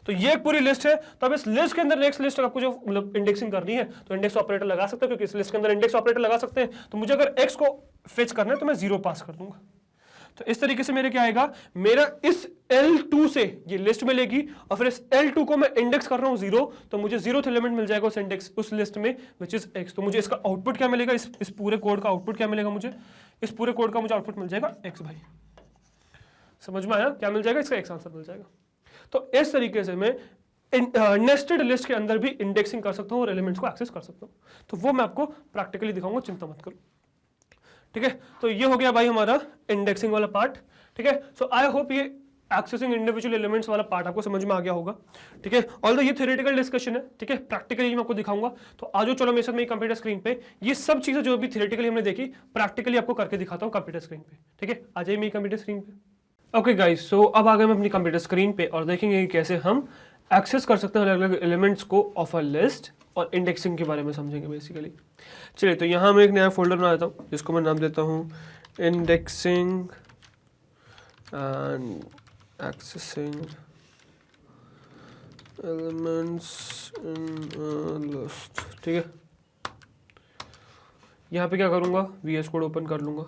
तो ये एक पूरी लिस्ट है। तो अब इस लिस्ट के अंदर नेक्स्ट लिस्ट आपको जो मतलब इंडेक्सिंग करनी है, तो इंडेक्स ऑपरेटर लगा सकते हो, क्योंकि इस लिस्ट के अंदर इंडेक्स ऑपरेटर लगा सकते हैं। तो मुझे अगर x को फेच करना है तो मैं 0 पास कर दूंगा। तो इस तरीके से मेरे क्या आएगा, मेरा इस L2 से ये लिस्ट में लेगी और फिर इस L2 को मैं इंडेक्स कर रहा हूँ 0, तो मुझे 0th एलिमेंट मिल जाएगा उस इंडेक्स उस लिस्ट में विच इज x। तो मुझे इसका आउटपुट क्या मिलेगा, इस पूरे कोड का आउटपुट क्या मिलेगा, मुझे इस पूरे कोड का मुझे आउटपुट मिल जाएगा x भाई। समझ में आया, क्या मिल जाएगा, इसका x आंसर मिल जाएगा। तो इस तरीके से मैं नेस्टेड लिस्ट के अंदर भी इंडेक्सिंग कर सकता हूँ और एलिमेंट्स को एक्सेस कर सकता हूँ। तो वो मैं आपको प्रैक्टिकली दिखाऊंगा, चिंता मत करो, ठीक है। तो ये हो गया भाई हमारा इंडेक्सिंग वाला पार्ट, ठीक है। सो आई होप ये एक्सेसिंग इंडिविजुअल एलिमेंट्स वाला पार्ट आपको समझ में आ गया होगा, ठीक है। ऑल्दो ये थ्योरेटिकल डिस्कशन है, ठीक है, प्रैक्टिकली मैं आपको दिखाऊंगा। तो आजो चलो मेरे साथ मेरी कंप्यूटर स्क्रीन पे ये सब चीजें जो भी थ्योरेटिकली हमने देखी प्रैक्टिकली आपको करके दिखाता हूँ कंप्यूटर स्क्रीन पे, ठीक है। आ जाइए मेरी कंप्यूटर स्क्रीन पे। ओके गाइस, सो अब आ गए हम अपनी कंप्यूटर स्क्रीन पे और देखेंगे कैसे हम एक्सेस कर सकते हैं अलग अलग एलिमेंट्स को ऑफ अ लिस्ट और इंडेक्सिंग के बारे में समझेंगे बेसिकली। चलिए, तो यहाँ मैं एक नया फोल्डर बना देता हूँ जिसको मैं नाम देता हूँ indexing and accessing elements in a list, ठीक है। यहाँ पे क्या करूँगा, VS कोड ओपन कर लूँगा,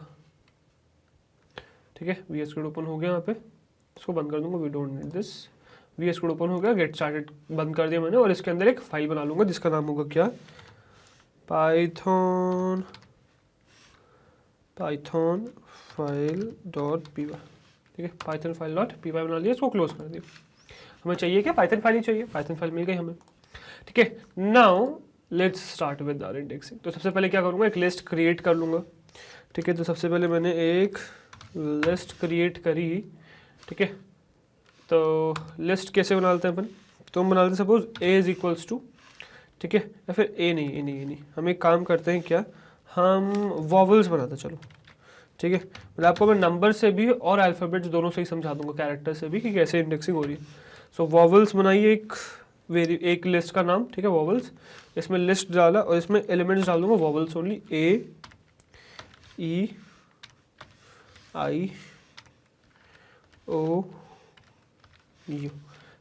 ठीक है। VS कोड ओपन हो गया, यहाँ पे इसको बंद कर दूंगा, we don't need this. VS code open हो गया, गेट स्टार्टेड बंद कर दिया मैंने और इसके अंदर एक फाइल बना लूंगा जिसका नाम होगा क्या, python file डॉट py, ठीक है। python file डॉट py बना लिया, इसको क्लोज कर दिया। हमें चाहिए क्या, पाइथन फाइल ही चाहिए, पाइथन फाइल मिल गई हमें, ठीक है। Now let's start with our indexing. तो सबसे पहले क्या करूँगा, एक लिस्ट क्रिएट कर लूँगा, ठीक है। तो सबसे पहले मैंने एक लिस्ट क्रिएट करी, ठीक है। तो लिस्ट कैसे बनाते हैं अपन, तो हम बनाते हैं suppose a is equals to, ठीक है, या फिर ए नहीं, हम एक काम करते हैं क्या, हम वॉवल्स बनाते हैं, चलो ठीक है। मतलब आपको मैं नंबर से भी और अल्फ़ाबेट्स दोनों से ही समझा दूंगा, कैरेक्टर से भी, कि कैसे इंडेक्सिंग हो रही है। सो वॉवल्स बनाइए एक लिस्ट का नाम, ठीक है, वॉवल्स। इसमें लिस्ट डाला और इसमें एलिमेंट्स डाल दूंगा vowels only, A E I O U।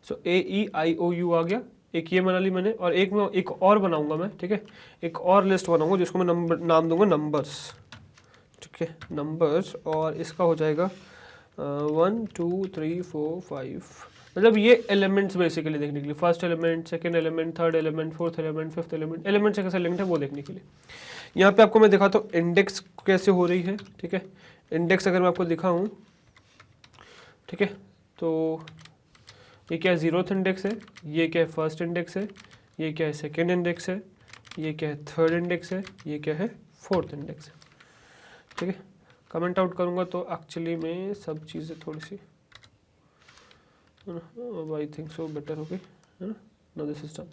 So A E I O U आ गया, एक ये बना ली मैंने, और एक और बनाऊंगा मैं, ठीक है। एक और लिस्ट बनाऊंगा जिसको मैं नाम दूंगा नंबर्स, ठीक है, नंबर्स। और इसका हो जाएगा 1 2 3 4 5, मतलब ये एलिमेंट्स बेसिकली देखने के लिए, first element, second element, third element, fourth element, fifth element, element से कैसे लिंक्ड है वो देखने के लिए। यहाँ पे आपको मैं दिखाता हूँ इंडेक्स कैसे हो रही है, ठीक है। इंडेक्स अगर मैं आपको दिखाऊँ, ठीक है, तो ये क्या है, 0th इंडेक्स है, ये क्या है, फर्स्ट इंडेक्स है, ये क्या है, सेकेंड इंडेक्स है, ये क्या है, थर्ड इंडेक्स है, ये क्या है, फोर्थ इंडेक्स है, ठीक है। कमेंट आउट करूँगा तो एक्चुअली में सब चीज़ें थोड़ी सी, आई थिंक सो बेटर हो गई, है ना। नो दिस इज डन,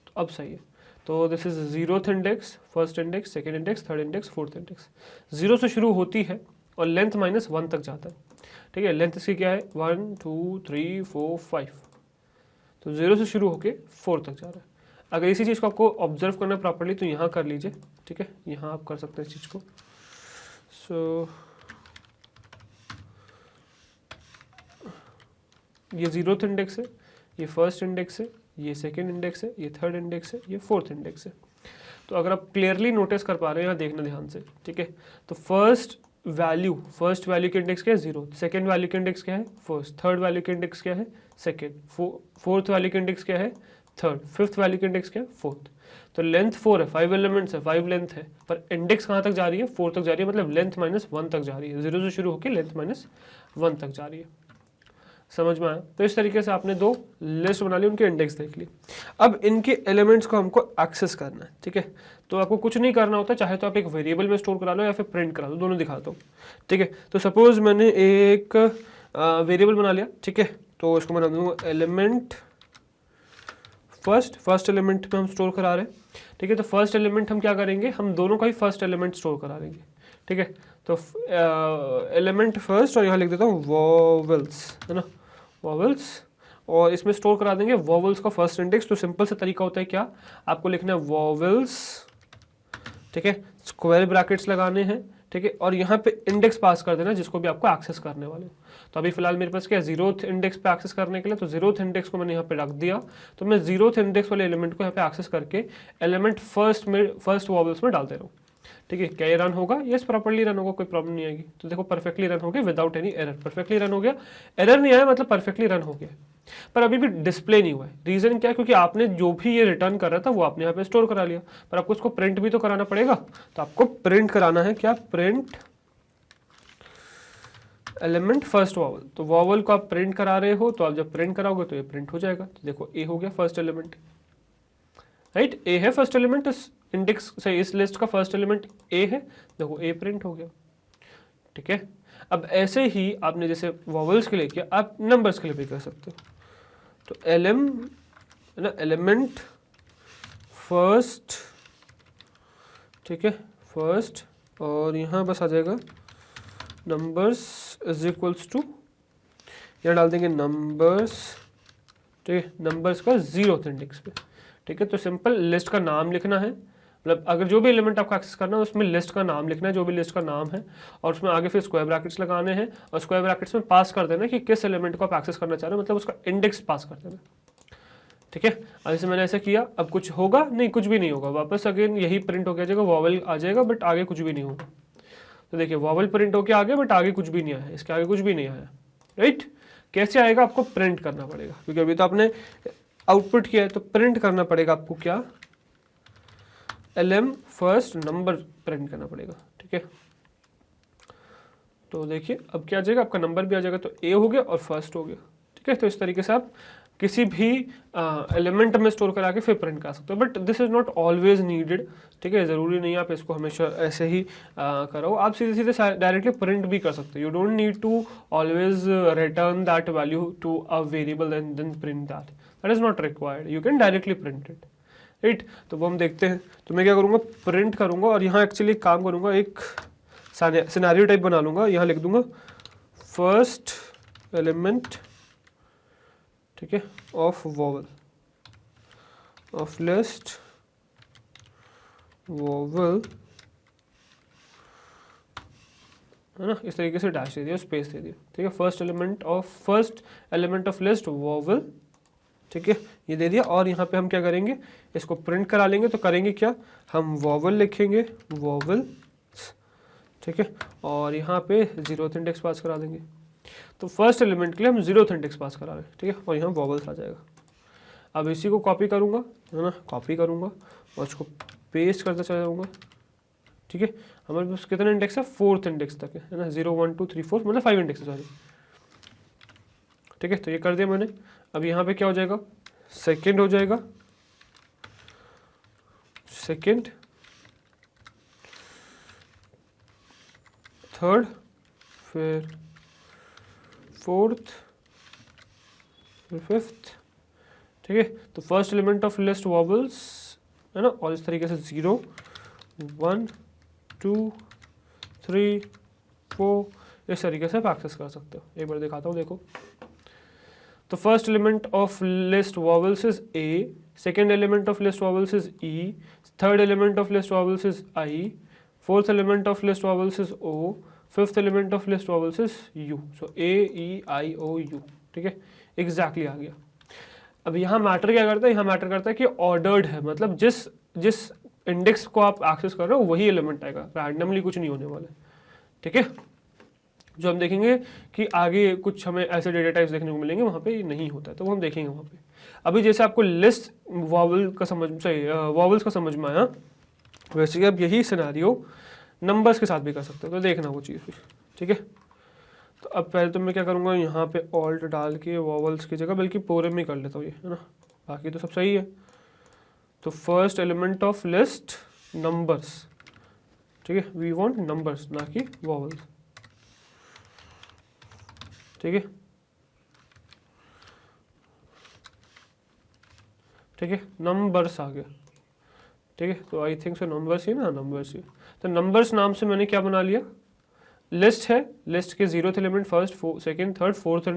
तो अब सही है। तो this is 0th index, first index, second index, third index, fourth index. 0 से शुरू होती है और लेंथ -1 तक जाता है, ठीक है। लेंथ इसकी क्या है, 1 2 3 4 5, तो 0 से शुरू होके 4 तक जा रहा है। अगर इसी चीज़ को आपको ऑब्जर्व करना है प्रॉपर्ली तो यहाँ कर लीजिए, ठीक है, यहाँ आप कर सकते हैं इस चीज़ को। सो ये 0th इंडेक्स है, ये फर्स्ट इंडेक्स है, ये सेकेंड इंडेक्स है, ये थर्ड इंडेक्स है, ये फोर्थ इंडेक्स है। तो अगर आप क्लियरली नोटिस कर पा रहे हैं, यहाँ देखना ध्यान से, ठीक है। तो फर्स्ट वैल्यू के इंडेक्स क्या है, 0, सेकेंड वैल्यू के इंडेक्स क्या है, फर्स्ट, थर्ड वैल्यू के इंडेक्स क्या है, सेकेंड, फोर्थ वैल्यू के इंडेक्स क्या है, थर्ड, फिफ्थ वैल्यू के इंडेक्स क्या है, फोर्थ। तो लेंथ 4 है, 5 एलिमेंट्स है, 5 लेंथ है, पर इंडेक्स कहाँ तक जा रही है, 4 तक जा रही है, मतलब लेंथ -1 तक जा रही है, 0 से शुरू होकर लेंथ -1 तक जा रही है। समझ में आया। तो इस तरीके से आपने 2 लिस्ट बना ली, उनके इंडेक्स देख लिए। अब इनके एलिमेंट्स को हमको एक्सेस करना है, ठीक है। तो आपको कुछ नहीं करना होता, चाहे तो आप एक वेरिएबल में स्टोर करा लो या फिर प्रिंट करा लो, दोनों दिखाता हूँ, ठीक है। तो सपोज मैंने एक वेरिएबल बना लिया, ठीक है। तो इसको बना दूंगा एलिमेंट फर्स्ट एलिमेंट में हम स्टोर करा रहे हैं, ठीक है। तो फर्स्ट एलिमेंट हम क्या करेंगे, हम दोनों का ही फर्स्ट एलिमेंट स्टोर करा देंगे, ठीक है। तो एलिमेंट फर्स्ट, और यहाँ लिख देता हूँ वॉवल्स, है ना, वॉवल्स, और इसमें स्टोर करा देंगे वॉवल्स का फर्स्ट इंडेक्स। तो सिंपल से तरीका होता है क्या, आपको लिखना है वॉवल्स, ठीक है, स्क्वायर ब्रैकेट्स लगाने हैं, ठीक है, और यहाँ पे इंडेक्स पास कर देना जिसको भी आपको एक्सेस करने वाले हो। तो अभी फिलहाल मेरे पास क्या है, 0th इंडेक्स पे एक्सेस करने के लिए, तो 0th इंडेक्स को मैंने यहाँ पे रख दिया। तो मैं 0th इंडेक्स वाले एलिमेंट को यहाँ पे एक्सेस करके एलिमेंट फर्स्ट वॉवल्स में डालते रहूँ, ठीक है, क्या ये रन होगा? यस, प्रॉपर्ली रन होगा, कोई प्रॉब्लम नहीं आएगी। तो देखो परफेक्टली रन हो गया without any error, perfectly run हो गया, एरर नहीं आया मतलब परफेक्टली रन हो गया, पर अभी भी डिस्प्ले नहीं हुआ है। रीजन क्या? क्योंकि आपने जो भी ये रिटर्न कर रहा था वो आपने यहाँ पे स्टोर करा लिया, पर आपको उसको प्रिंट भी तो कराना पड़ेगा। तो आपको प्रिंट कराना है क्या? Print element first vowel. तो वॉवल को आप प्रिंट करा रहे हो, तो आप जब प्रिंट कराओगे तो ये प्रिंट हो जाएगा। तो देखो ए हो गया फर्स्ट एलिमेंट, राइट, ए है फर्स्ट एलिमेंट, इस इंडेक्स से इस लिस्ट का फर्स्ट एलिमेंट ए है, देखो ए प्रिंट हो गया। ठीक है, अब ऐसे ही आपने जैसे वॉवल्स के लिए किया, आप नंबर्स के लिए भी कर सकते हो। तो एलएम ना, एलिमेंट फर्स्ट, ठीक है, फर्स्ट, और यहाँ बस आ जाएगा नंबर्स इज इक्वल्स टू, यहाँ डाल देंगे नंबर्स, ठीक है, नंबर्स का 0th इंडेक्स पे। ठीक है, तो सिंपल लिस्ट का नाम लिखना है, मतलब अगर जो भी एलिमेंट आपको एक्सेस करना है उसमें लिस्ट का नाम लिखना है, जो भी लिस्ट का नाम है, और उसमें आगे फिर स्क्वायर ब्रैकेट्स लगाने हैं, और स्क्वायर ब्रैकेट्स में पास कर देना कि किस एलिमेंट को आप एक्सेस करना चाह रहे हो, मतलब उसका इंडेक्स पास कर देना। ठीक है, अब जैसे मैंने ऐसे किया, अब कुछ होगा नहीं, कुछ भी नहीं होगा, वापस अगेन यही प्रिंट हो जाएगा, वॉवल आ जाएगा, बट आगे कुछ भी नहीं होगा। तो देखिए वॉवल प्रिंट होके आगे, बट आगे कुछ भी नहीं आया, इसके आगे कुछ भी नहीं आया, राइट। कैसे आएगा? आपको प्रिंट करना पड़ेगा, क्योंकि अभी तो आपने आउटपुट किया है, तो प्रिंट करना पड़ेगा आपको क्या? एलएम फर्स्ट नंबर प्रिंट करना पड़ेगा। ठीक है, तो देखिए अब क्या आ जाएगा, आपका नंबर भी आ जाएगा, तो ए हो गया और फर्स्ट हो गया। ठीक है, तो इस तरीके से आप किसी भी एलिमेंट में स्टोर करा के फिर प्रिंट कर सकते हो, but this is not always needed. ठीक है, ज़रूरी नहीं आप इसको हमेशा ऐसे ही करो, आप सीधे सीधे डायरेक्टली प्रिंट भी कर सकते हो। You don't need to always return that value to a variable and then print that is not required, you can directly print it, right. तो वो हम देखते हैं। तो मैं क्या करूँगा, प्रिंट करूँगा, और यहाँ एक्चुअली काम करूँगा, एक सिनेरियो टाइप बना लूँगा, यहाँ लिख दूँगा फर्स्ट एलिमेंट, ठीक है, of vowel of list vowel, है ना, इस तरीके से डैश दे दिया, स्पेस दे दिया। ठीक है, first element of list vowel, ठीक है, ये दे दिया, और यहाँ पे हम क्या करेंगे, इसको प्रिंट करा लेंगे। तो करेंगे क्या, हम वॉवल लिखेंगे, वॉवल, ठीक है, और यहाँ पे 0th इंडेक्स पास करा देंगे। तो फर्स्ट एलिमेंट के लिए हम 0th इंडेक्स पास करा रहे हैं, ठीक है, और यहाँ वॉवल्स आ जाएगा। अब इसी को कॉपी करूँगा, है ना, कॉपी करूँगा और इसको पेस्ट करता चला जाऊँगा। ठीक है, हमारे पास कितना इंडेक्स है, 4th इंडेक्स तक है ना, 0 1 2 3 4, मतलब 5 इंडेक्स है, सॉरी। ठीक है, तो ये कर दिया मैंने। अब यहाँ पे क्या हो जाएगा, सेकेंड हो जाएगा, सेकेंड, थर्ड, फिर फोर्थ, फिर फिफ्थ। ठीक है, तो फर्स्ट एलिमेंट ऑफ लिस्ट वॉबल्स, है ना, और इस तरीके से 0 1 2 3 4 इस तरीके से आप एक्सेस कर सकते हो। एक बार दिखाता हूँ, देखो। तो first element of list vowels is a, second element of list vowels is e, third element of list vowels is i, fourth element of list vowels is o, fifth element of list vowels is u. So a e i o u. ठीक है, exactly आ गया। अब यहाँ matter क्या करता है, यहाँ matter करता है कि ऑर्डर्ड है, मतलब जिस इंडेक्स को आप एक्सेस कर रहे हो वही एलिमेंट आएगा, रैंडमली कुछ नहीं होने वाला है। ठीक है, जो हम देखेंगे कि आगे कुछ हमें ऐसे डेटा टाइप्स देखने को मिलेंगे वहाँ पे नहीं होता है, तो वो हम देखेंगे वहाँ पे। अभी जैसे आपको लिस्ट वॉवल्स का समझ में आया, वैसे अब यही सिनेरियो नंबर्स के साथ भी कर सकते हो, तो देखना वो चीज़ भी। ठीक है, तो अब पहले तो मैं क्या करूँगा, यहाँ पे ऑल्ट डाल के वॉवल्स की जगह बल्कि पूरे में कर लेता हूँ ये, है ना, बाकी तो सब सही है। तो first element of list numbers, ठीक है, वी वांट नंबर्स ना कि वॉवल्स। ठीक है, ठीक है, नंबर्स आ गया। ठीक है, तो आई थिंक सो नंबर्स ही ना, नंबर्स ही। तो नंबर्स नाम से मैंने क्या बना लिया, लिस्ट है, लिस्ट के 0th element, first, second, third, fourth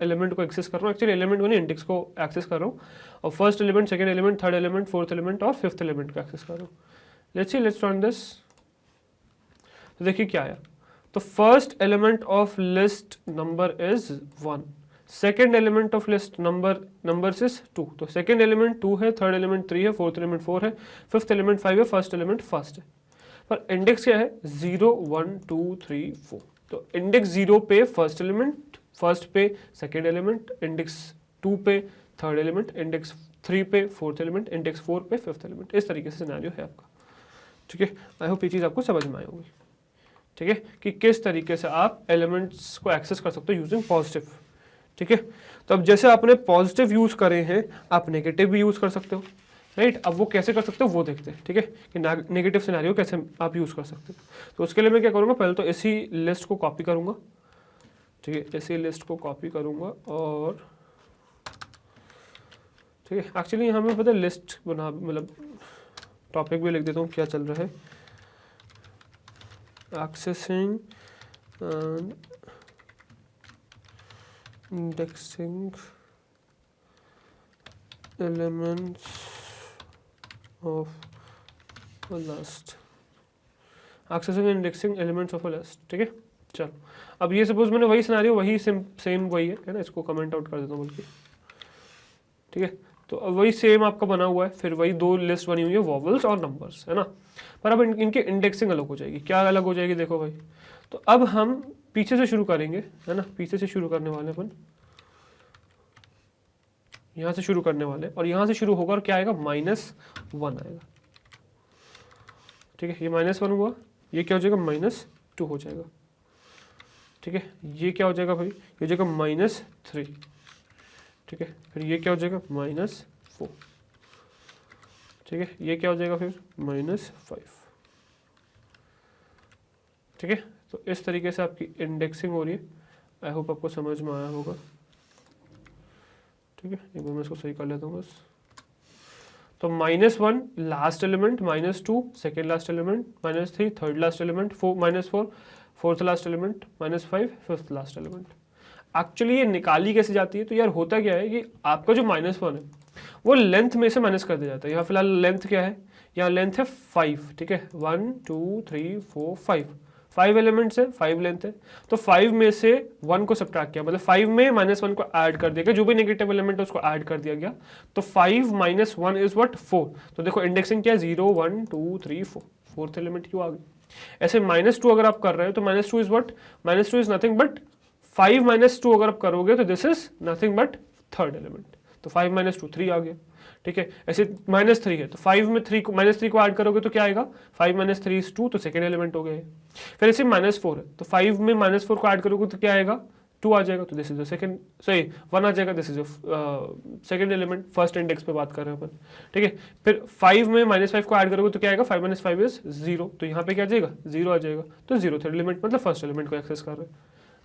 element को एक्सेस कर रहा हूँ। एक्चुअली एलिमेंट को नहीं, इंडेक्स को एक्सेस कर रहा हूँ, और first element, second element, third element, fourth element और फिफ्थ एलिमेंट को एक्सेस कर रहा हूँ। Let's run this. तो देखिए क्या आया, तो first element of list number is 1, second element of list numbers is 2, तो सेकेंड एलिमेंट 2 है, थर्ड एलिमेंट 3 है, फोर्थ एलिमेंट 4 है, फिफ्थ एलिमेंट 5 है, फर्स्ट एलिमेंट फर्स्ट है। पर इंडेक्स क्या है 0 1 2 3 4। तो इंडेक्स 0 पे फर्स्ट एलिमेंट, फर्स्ट पे सेकेंड एलिमेंट, इंडेक्स 2 पे थर्ड एलिमेंट, इंडेक्स 3 पे फोर्थ एलिमेंट, इंडेक्स 4 पे फिफ्थ एलिमेंट। इस तरीके से सिनेरियो है आपका। ठीक है, आई होप ये चीज़ आपको समझ में आई होगी। ठीक है, कि किस तरीके से आप एलिमेंट्स को एक्सेस कर सकते हो यूजिंग पॉजिटिव। ठीक है, तो अब जैसे आपने पॉजिटिव यूज करे हैं, आप नेगेटिव भी यूज कर सकते हो, राइट। अब वो कैसे कर सकते हो वो देखते हैं। ठीक है, कि नेगेटिव सिनेरियो कैसे आप यूज कर सकते हो। तो उसके लिए मैं क्या करूँगा, पहले तो इसी लिस्ट को कॉपी करूँगा। ठीक है, इसी लिस्ट को कॉपी करूँगा और ठीक है, एक्चुअली यहाँ पे पता है लिस्ट बना, मतलब टॉपिक भी लिख देता हूँ क्या चल रहा है, accessing and indexing elements of a list, accessing and indexing elements of a list. ठीक है, चलो अब ये सपोज मैंने वही सिनेरियो, वही सेम वही है ना, इसको कमेंट आउट कर देता हूँ बल्कि। ठीक है, तो अब वही सेम आपका बना हुआ है, फिर वही दो लिस्ट बनी हुई है, वॉवल्स और नंबर्स, है ना। पर अब इनकी इंडेक्सिंग अलग हो जाएगी। क्या अलग हो जाएगी देखो भाई, तो अब हम पीछे से शुरू करेंगे, है ना, पीछे से शुरू करने वाले अपन, यहाँ से शुरू करने वाले, और यहाँ से शुरू होगा और क्या आएगा -1 आएगा। ठीक है, ये -1 हुआ, ये क्या हो जाएगा -2 हो जाएगा। ठीक है, ये क्या हो जाएगा भाई, ये हो जाएगा -3। ठीक है, फिर ये क्या हो जाएगा -4। ठीक है, ये क्या हो जाएगा फिर -5। ठीक है, तो इस तरीके से आपकी इंडेक्सिंग हो रही है। आई होप आपको समझ में आया होगा। ठीक है, एक बार मैं इसको सही कर लेता हूँ बस। तो -1 last element, -2 second last element, -3 third last element, -4 fourth last element, -5 fifth last element. Actually ये निकाली कैसे जाती है, तो यार होता क्या है कि आपका जो -1 है वो लेंथ में से माइनस कर दिया जाता है। यहाँ फिलहाल लेंथ क्या है, यहाँ लेंथ है 5। ठीक है, 1 2 3 4 5 एलिमेंट्स है, 5 लेंथ है। तो 5 में से 1 को सब्ट्रैक्ट किया, मतलब 5 में -1 को ऐड कर दिया गया, जो भी नेगेटिव एलिमेंट है उसको ऐड कर दिया गया। तो 5 - 1 इज व्हाट 4। तो देखो इंडेक्सिंग क्या है 0 1 2 3 4, फोर्थ एलिमेंट क्यों आ गई। ऐसे -2 अगर आप कर रहे हो तो -2 is what, -2 is nothing but 5 - 2 अगर आप करोगे तो this is nothing but third element. तो 5 - 2 3 आ गया। ठीक है, ऐसे -3 है तो 5 में -3 को ऐड करोगे तो क्या आएगा, 5 - 3 इज 2, तो सेकेंड एलिमेंट हो गए। फिर ऐसे -4 है तो 5 में -4 को ऐड करोगे तो क्या आएगा, 2 आ जाएगा, तो this is the second, sorry 1 आ जाएगा, this is second element, first index पे बात कर रहे हैं अपन। ठीक है, फिर 5 में -5 को ऐड करोगे तो क्या आएगा, 5 - 5 इज 0, तो यहाँ पे क्या आ जाएगा 0 आ जाएगा। तो 0th एलिमेंट मतलब फर्स्ट एलिमेंट को एक्सेस कर रहे हैं,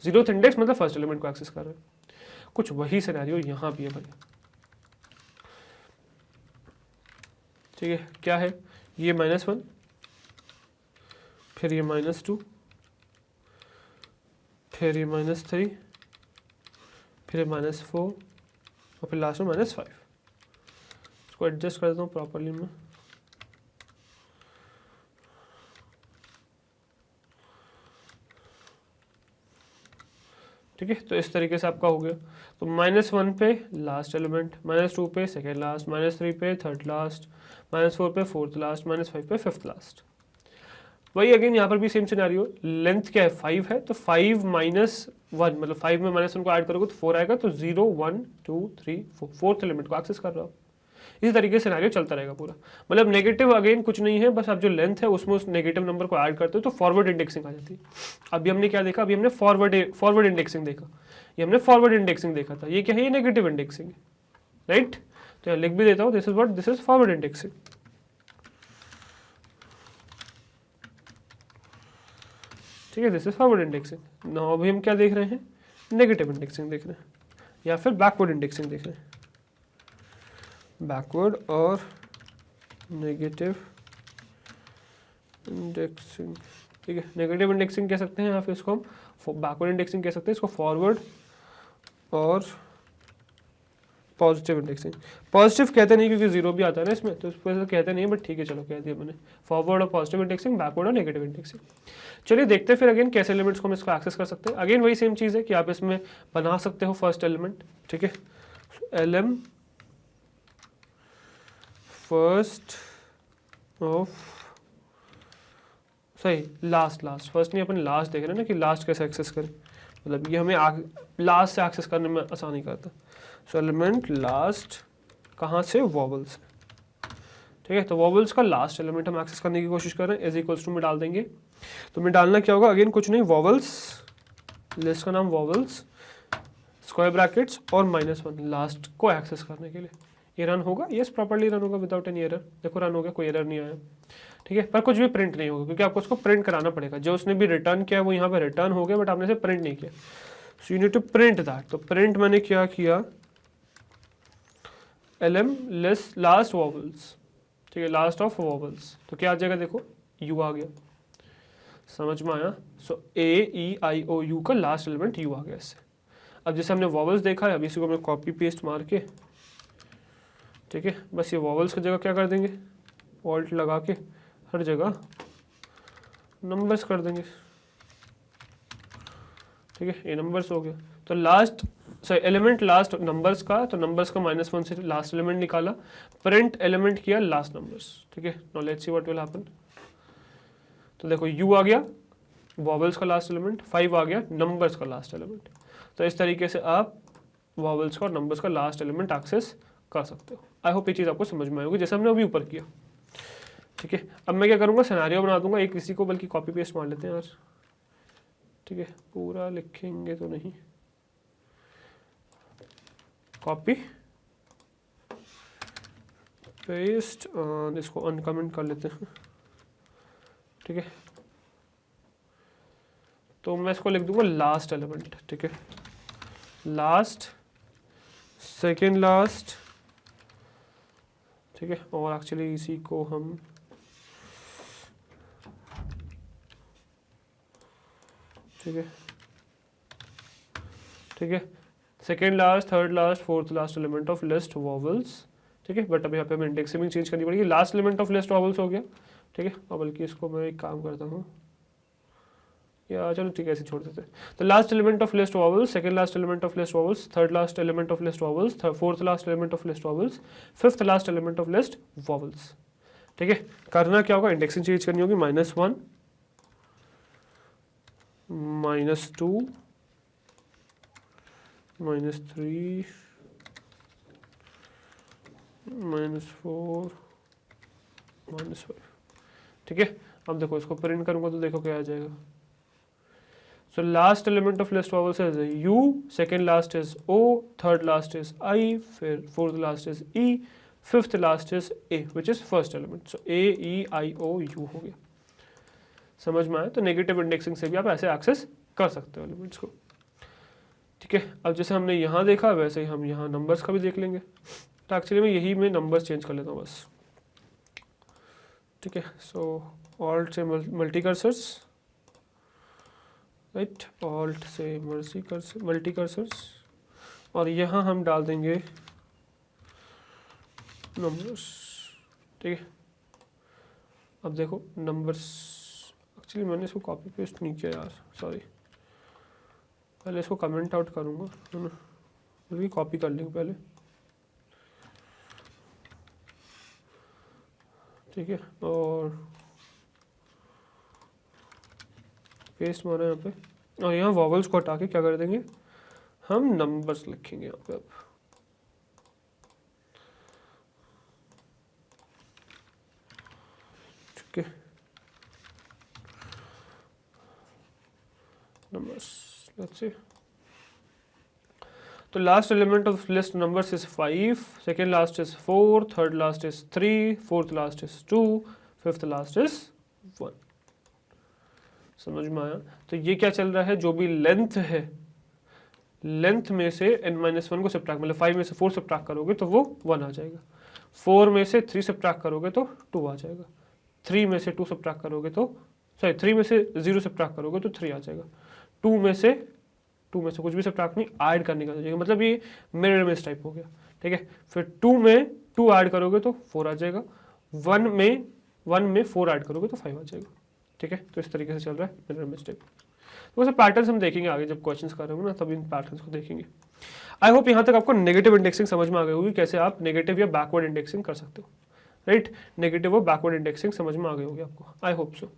0th इंडेक्स मतलब फर्स्ट एलिमेंट को एक्सेस कर रहे हैं। कुछ वही सिनेरियो यहाँ भी है भाई। ठीक है, क्या है ये -1, फिर ये -2, फिर ये -3, फिर -4 और फिर लास्ट में -5। इसको एडजस्ट कर देता हूँ प्रॉपरली मैं। ठीक है, तो इस तरीके से आपका हो गया। तो -1 पे लास्ट एलिमेंट, -2 पे सेकेंड लास्ट, -3 पे थर्ड लास्ट, -4 पे फोर्थ लास्ट, -5 पे फिफ्थ लास्ट। वही अगेन यहाँ पर भी सेम सिनेरियो, लेंथ क्या है 5 है तो 5 - 1 मतलब 5 में -1 को ऐड करोगे तो 4 आएगा, तो 0 1 2 3 4 फोर्थ एलिमेंट को एक्सेस कर रहा हो। इसी तरीके से सिनेरियो चलता रहेगा पूरा। मतलब नेगेटिव अगेन कुछ नहीं है, बस आप जो लेंथ है उसमें उस नेगेटिव नंबर को ऐड करते हो तो फॉरवर्ड इंडेक्सिंग आ जाती है। अभी हमने क्या देखा, अभी हमने फॉरवर्ड इंडेक्सिंग देखा, ये हमने फॉरवर्ड इंडेक्सिंग देखा था। ये क्या है, ये नेगेटिव इंडेक्सिंग है, राइट। तो यहाँ लिख भी देता हूँ, this is what, this is forward indexing. ठीक है, this is forward indexing. Now अभी हम क्या देख रहे हैं, नेगेटिव इंडेक्सिंग देख रहे हैं, या फिर बैकवर्ड इंडेक्सिंग देख रहे हैं। बैकवर्ड और नेगेटिव इंडेक्सिंग। ठीक है, नेगेटिव इंडेक्सिंग कह सकते हैं या फिर इसको हम बैकवर्ड इंडेक्सिंग कह सकते हैं, इसको फॉरवर्ड और पॉजिटिव इंडेक्सिंग। पॉजिटिव कहते नहीं क्योंकि 0 भी आता है ना इसमें, तो इस वजह से कहते नहीं, बट ठीक है चलो कह दिया मैंने। फॉरवर्ड और पॉजिटिव इंडेक्सिंग, बैकवर्ड और नेगेटिव इंडेक्सिंग। चलिए देखते हैं फिर अगेन कैसे एलिमेंट्स को हम इसको एक्सेस कर सकते हैं। अगेन वही सेम चीज़ है कि आप इसमें बना सकते हो फर्स्ट एलिमेंट। ठीक है, LM फर्स्ट ऑफ सही लास्ट फर्स्ट नहीं, अपन लास्ट देख रहे हैं ना कि लास्ट कैसे एक्सेस करें, मतलब ये हमें लास्ट से एक्सेस करने में आसानी करता है। सो एलिमेंट लास्ट कहाँ से, वॉवल से, ठीक है। तो वॉवल्स का लास्ट एलिमेंट हम एक्सेस करने की कोशिश कर रहे हैं, इज इक्वल्स टू में डाल देंगे। तो मैं डालना क्या होगा, अगेन कुछ नहीं, वॉवल्स, लिस्ट का नाम वॉवल्स, स्क्वायर ब्रैकेट्स और -1 लास्ट को एक्सेस करने के लिए। ये रन होगा, यस प्रॉपर्ली रन होगा विदाउट एनी एरर। देखो रन हो गया, कोई एरर नहीं आया, ठीक है। पर कुछ भी प्रिंट नहीं होगा क्योंकि आपको उसको प्रिंट कराना पड़ेगा। जो उसने भी रिटर्न किया वो यहाँ पे रिटर्न हो गया, बट आपने इसे प्रिंट नहीं किया। So you need to print that. तो प्रिंट मैंने क्या किया, lm लास्ट वॉवल्स, ठीक है, लास्ट ऑफ वॉवल्स। तो क्या आ जाएगा, देखो u आ गया, समझ में आया। सो A-E-I-O-U का लास्ट एलिमेंट u आ गया इससे। अब जैसे हमने वॉवल्स देखा है, अब इसी को मैं कॉपी पेस्ट मार के, ठीक है, बस ये वॉवल्स की जगह क्या कर देंगे, ऑल्ट लगा के हर जगह नंबर्स कर देंगे, ठीक है। ये नंबर्स हो गया। तो लास्ट एलिमेंट लास्ट नंबर्स का, तो नंबर्स का -1 से लास्ट एलिमेंट निकाला, प्रिंट एलिमेंट किया लास्ट नंबर्स, ठीक है। Now let's see what will happen. तो देखो u आ गया, वॉवल्स का लास्ट एलिमेंट, 5 आ गया, नंबर्स का लास्ट एलिमेंट। तो इस तरीके से आप वॉवल्स का और नंबर्स का लास्ट एलिमेंट एक्सेस कर सकते हो। आई होप ये चीज़ आपको समझ में आई होगी, जैसे हमने अभी ऊपर किया, ठीक है। अब मैं क्या करूँगा, सिनेरियो बना दूंगा एक, किसी को बल्कि कॉपी पेस्ट मार लेते हैं यार, ठीक है, पूरा लिखेंगे तो नहीं, कॉपी पेस्ट, इसको अनकमेंट कर लेते हैं, ठीक है। तो मैं इसको लिख दूंगा लास्ट एलिमेंट, ठीक है, लास्ट, सेकेंड लास्ट, ठीक है। और एक्चुअली इसी को हम ठीक है, second last, third last, fourth last element of list vowels, ठीक है। बट अब यहाँ पे हमें इंडेक्सिंग चेंज करनी पड़ेगी, last element of list vowels हो गया, ठीक है। अब बल्कि इसको मैं एक काम करता हूँ, या चलो ठीक है ऐसे छोड़ देते हैं। तो last element of list vowels, second last element of list vowels, third last element of list vowels, fourth last element of list vowels, fifth last element of list vowels, ठीक है। करना क्या होगा, इंडेक्सिंग चेंज करनी होगी, -1, -2, -3, -4, -5, ठीक है। अब देखो इसको प्रिंट करूंगा तो देखो क्या आ जाएगा। So last element of list vowels is U, second last is O, third last is I, फिर fourth last is E, fifth last is A, which is first element. So A, E, I, O, U हो गया, समझ में आया। तो negative indexing से भी आप ऐसे एक्सेस कर सकते हो एलिमेंट्स को, ठीक है। अब जैसे हमने यहाँ देखा वैसे ही हम यहाँ नंबर्स का भी देख लेंगे। तो एक्चुअली मैं यही में नंबर्स चेंज कर लेता हूँ बस, ठीक है। सो ऑल्ट से मल्टी कर्सर्स, राइट, ऑल्ट से मल्टी कर्सर्स, और यहाँ हम डाल देंगे नंबर्स, ठीक है। अब देखो नंबर्स, एक्चुअली मैंने इसको कॉपी पेस्ट नहीं किया यार, सॉरी, पहले इसको कमेंट आउट करूँगा, है ना, फिर कॉपी कर लेंगे पहले, ठीक है। और पेस्ट मारा यहाँ पे, और यहाँ वॉवल्स को हटा के क्या कर देंगे, हम नंबर्स लिखेंगे यहाँ पे। अब ठीक है, नंबर्स, लेट्स सी। तो last element of list numbers is 5, second last is 4, third last is 3, fourth last is 2, fifth last is 1। समझ में आया। तो ये क्या चल रहा है, जो भी लेंथ है, लेंथ में से n-1 को सब्ट्रैक्ट, मतलब 5 में से 4 सब्ट्रैक्ट करोगे तो वो 1 आ जाएगा, 4 में से 3 सब्ट्रैक्ट करोगे तो 2 आ जाएगा, 3 में से 2 सब्ट्रैक्ट करोगे तो 3 में से 0 सब्ट्रैक्ट करोगे तो 3 आ जाएगा, 2 में से कुछ भी सब्ट्रैक्ट नहीं, ऐड करने का जाएगा, मतलब ये मिरर इमेज टाइप हो गया, ठीक है। फिर 2 में 2 ऐड करोगे तो 4 आ जाएगा, 1 में 4 ऐड करोगे तो 5 आ जाएगा, ठीक है। तो इस तरीके से चल रहा है मिरर इमेज टाइप। तो वैसे पैटर्न्स हम देखेंगे आगे जब क्वेश्चंस कर रहे होंगे ना, तब इन पैटर्न्स को देखेंगे। आई होप यहाँ तक आपको नेगेटिव इंडेक्सिंग समझ में आ गई होगी, कैसे आप नेगेटिव या बैकवर्ड इंडेक्सिंग कर सकते हो, राइट। नेगेटिव और बैकवर्ड इंडेक्सिंग समझ में आ गई होगी आपको, आई होप सो।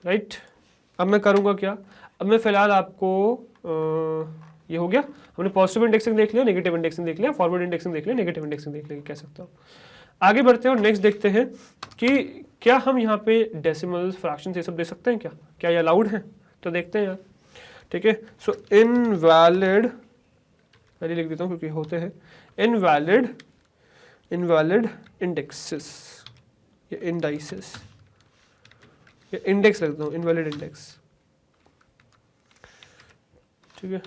राइट। अब मैं करूँगा क्या, अब मैं फिलहाल आपको ये हो गया, हमने पॉजिटिव इंडेक्सिंग देख लिया, नेगेटिव इंडेक्सिंग देख लिया, फॉरवर्ड इंडेक्सिंग देख लिया, नेगेटिव इंडेक्सिंग देख लिया, कह सकता हूँ। आगे बढ़ते हैं और नेक्स्ट देखते हैं कि क्या हम यहाँ पे डेसिमल्स, फ्रैक्शंस ये सब दे सकते हैं, क्या ये अलाउड है, तो देखते हैं यार। ठीक है, सो इनवैलिड, पहले लिख देता हूँ क्योंकि होते हैं इनवैलिड इंडेक्सेस या इंडाइसेस, या इंडेक्स लिख देता हूँ, इनवैलिड इंडेक्स। ठीक है,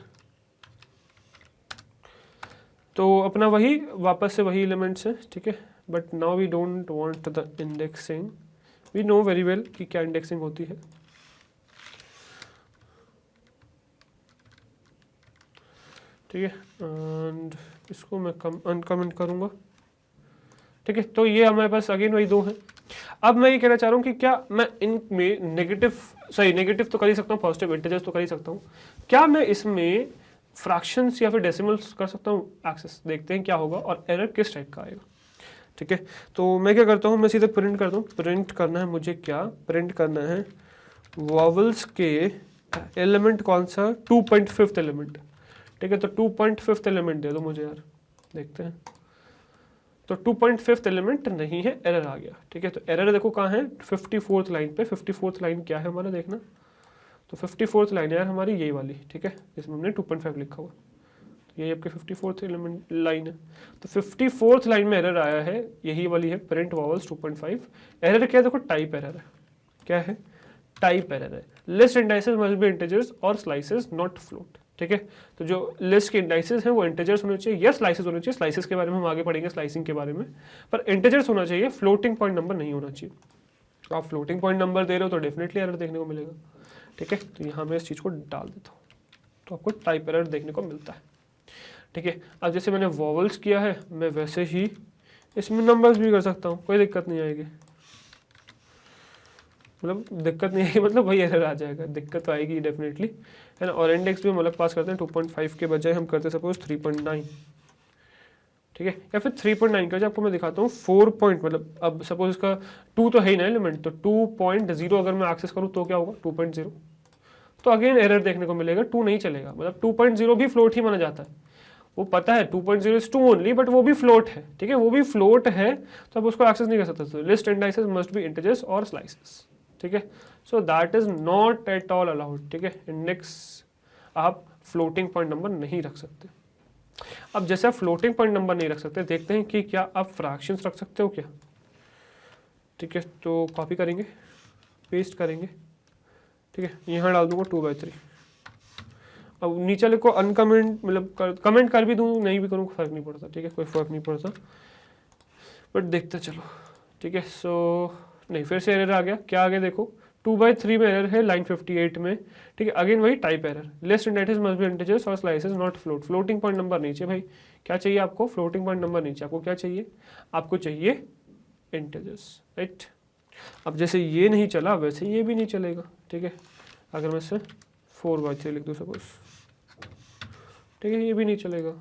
तो अपना वही वापस से वही एलिमेंट्स है। ठीक है, but now we don't want the indexing, we know very well कि क्या इंडेक्सिंग होती है। ठीक है, एंड इसको मैं अनकमेंट करूँगा। ठीक है, तो ये हमारे पास अगेन वही दो हैं। अब मैं ये कहना चाह रहा हूँ कि क्या मैं इनमें नेगेटिव तो कर ही सकता हूँ, पॉजिटिव इंटीजर्स तो कर ही सकता हूँ, क्या मैं इसमें फ्रैक्शंस या फिर डेसिमल्स कर सकता हूँ एक्सेस, देखते हैं क्या होगा और एरर किस टाइप का आएगा। ठीक है, तो मैं क्या करता हूँ, मैं सीधे प्रिंट करता हूँ। प्रिंट करना है मुझे, क्या प्रिंट करना है, वॉवल्स के एलिमेंट कौन सा, 2.5 एलिमेंट। ठीक है, तो 2.5 एलिमेंट दे दो मुझे यार, देखते हैं। तो 2.5 एलिमेंट नहीं है, एरर आ गया। ठीक है, तो एरर देखो कहाँ है, 54th लाइन पे। 54th लाइन क्या है हमारा, देखना। तो 54th लाइन है यार हमारी यही वाली। ठीक है, इसमें हमने 2.5 लिखा हुआ, तो यही आपके 54th एलिमेंट लाइन है। तो 54th लाइन में एरर आया है, यही वाली है, प्रिंट वॉवल्स 2.5। एरर क्या है, देखो टाइप एरर है। क्या है, टाइप एरर है। List indices must be integers और स्लाइसेस नॉट फ्लोट। ठीक है, तो जो लिस्ट के इंडाइसेस हैं वो इंटीजर्स होने चाहिए या स्लाइसेस होने चाहिए। स्लाइसेस के बारे में हम आगे पढ़ेंगे, स्लाइसिंग के बारे में, पर इंटीजर्स होना चाहिए, फ्लोटिंग पॉइंट नंबर नहीं होना चाहिए। आप फ्लोटिंग पॉइंट नंबर दे रहे हो तो डेफिनेटली एरर देखने को मिलेगा। ठीक है, तो यहाँ मैं इस चीज़ को डाल देता हूँ, तो आपको टाइप एरर देखने को मिलता है। ठीक है, अब जैसे मैंने वॉवल्स किया है, मैं वैसे ही इसमें नंबर्स भी कर सकता हूँ, कोई दिक्कत नहीं आएगी। मतलब दिक्कत नहीं आएगी, मतलब वही एरर आ जाएगा, दिक्कत तो आएगी डेफिनेटली, है ना। और इंडेक्स भी हम अलग पास करते हैं, 2.5 के बजाय हम करते हैं सपोज 3.9। ठीक है, या फिर 3.9 के बजाय आपको मैं दिखाता हूँ 4 पॉइंट, मतलब अब सपोज इसका 2 तो है ही ना एलिमेंट, तो 2.0 अगर मैं एक्सेस करूँ तो क्या होगा, 2.0। तो अगेन एरर देखने को मिलेगा, 2 नहीं चलेगा। मतलब 2.0 भी फ्लोट ही माना जाता है, वो पता है 2.0 इज 2 ओनली, बट वो भी फ्लोट है। ठीक है, वो भी फ्लोट है, तो आप उसको एक्सेस नहीं कर सकते। तो list indices must be integers और स्लाइसेस। ठीक है, so that is not at all allowed. ठीक है, इंडेक्स आप फ्लोटिंग पॉइंट नंबर नहीं रख सकते। अब जैसे आप फ्लोटिंग पॉइंट नंबर नहीं रख सकते, देखते हैं कि क्या आप फ्रैक्शंस रख सकते हो क्या। ठीक है, तो कॉपी करेंगे, पेस्ट करेंगे। ठीक है, यहाँ डाल दूंगा 2/3। अब नीचे लिखो अनकमेंट, मतलब कमेंट कर भी दूँ नहीं भी करूँ फर्क नहीं पड़ता। ठीक है, कोई फर्क नहीं पड़ता, बट देखते चलो। ठीक है, सो नहीं, फिर से एरर आ गया। क्या आ गया देखो, 2/3 में एरर है, लाइन 58 में। ठीक है, अगेन वही type error, list indices must be integers और slices not float. Floating point number नहीं चाहिए भाई, क्या चाहिए आपको, फ्लोटिंग पॉइंट नंबर नहीं चाहिए आपको, क्या चाहिए आपको, चाहिए इंटीजर्स। राइट, अब जैसे ये नहीं चला वैसे ये भी नहीं चलेगा। ठीक है, अगर मैं इसे 4/3 लिख दूँ सपोज, ठीक है, ये भी नहीं चलेगा।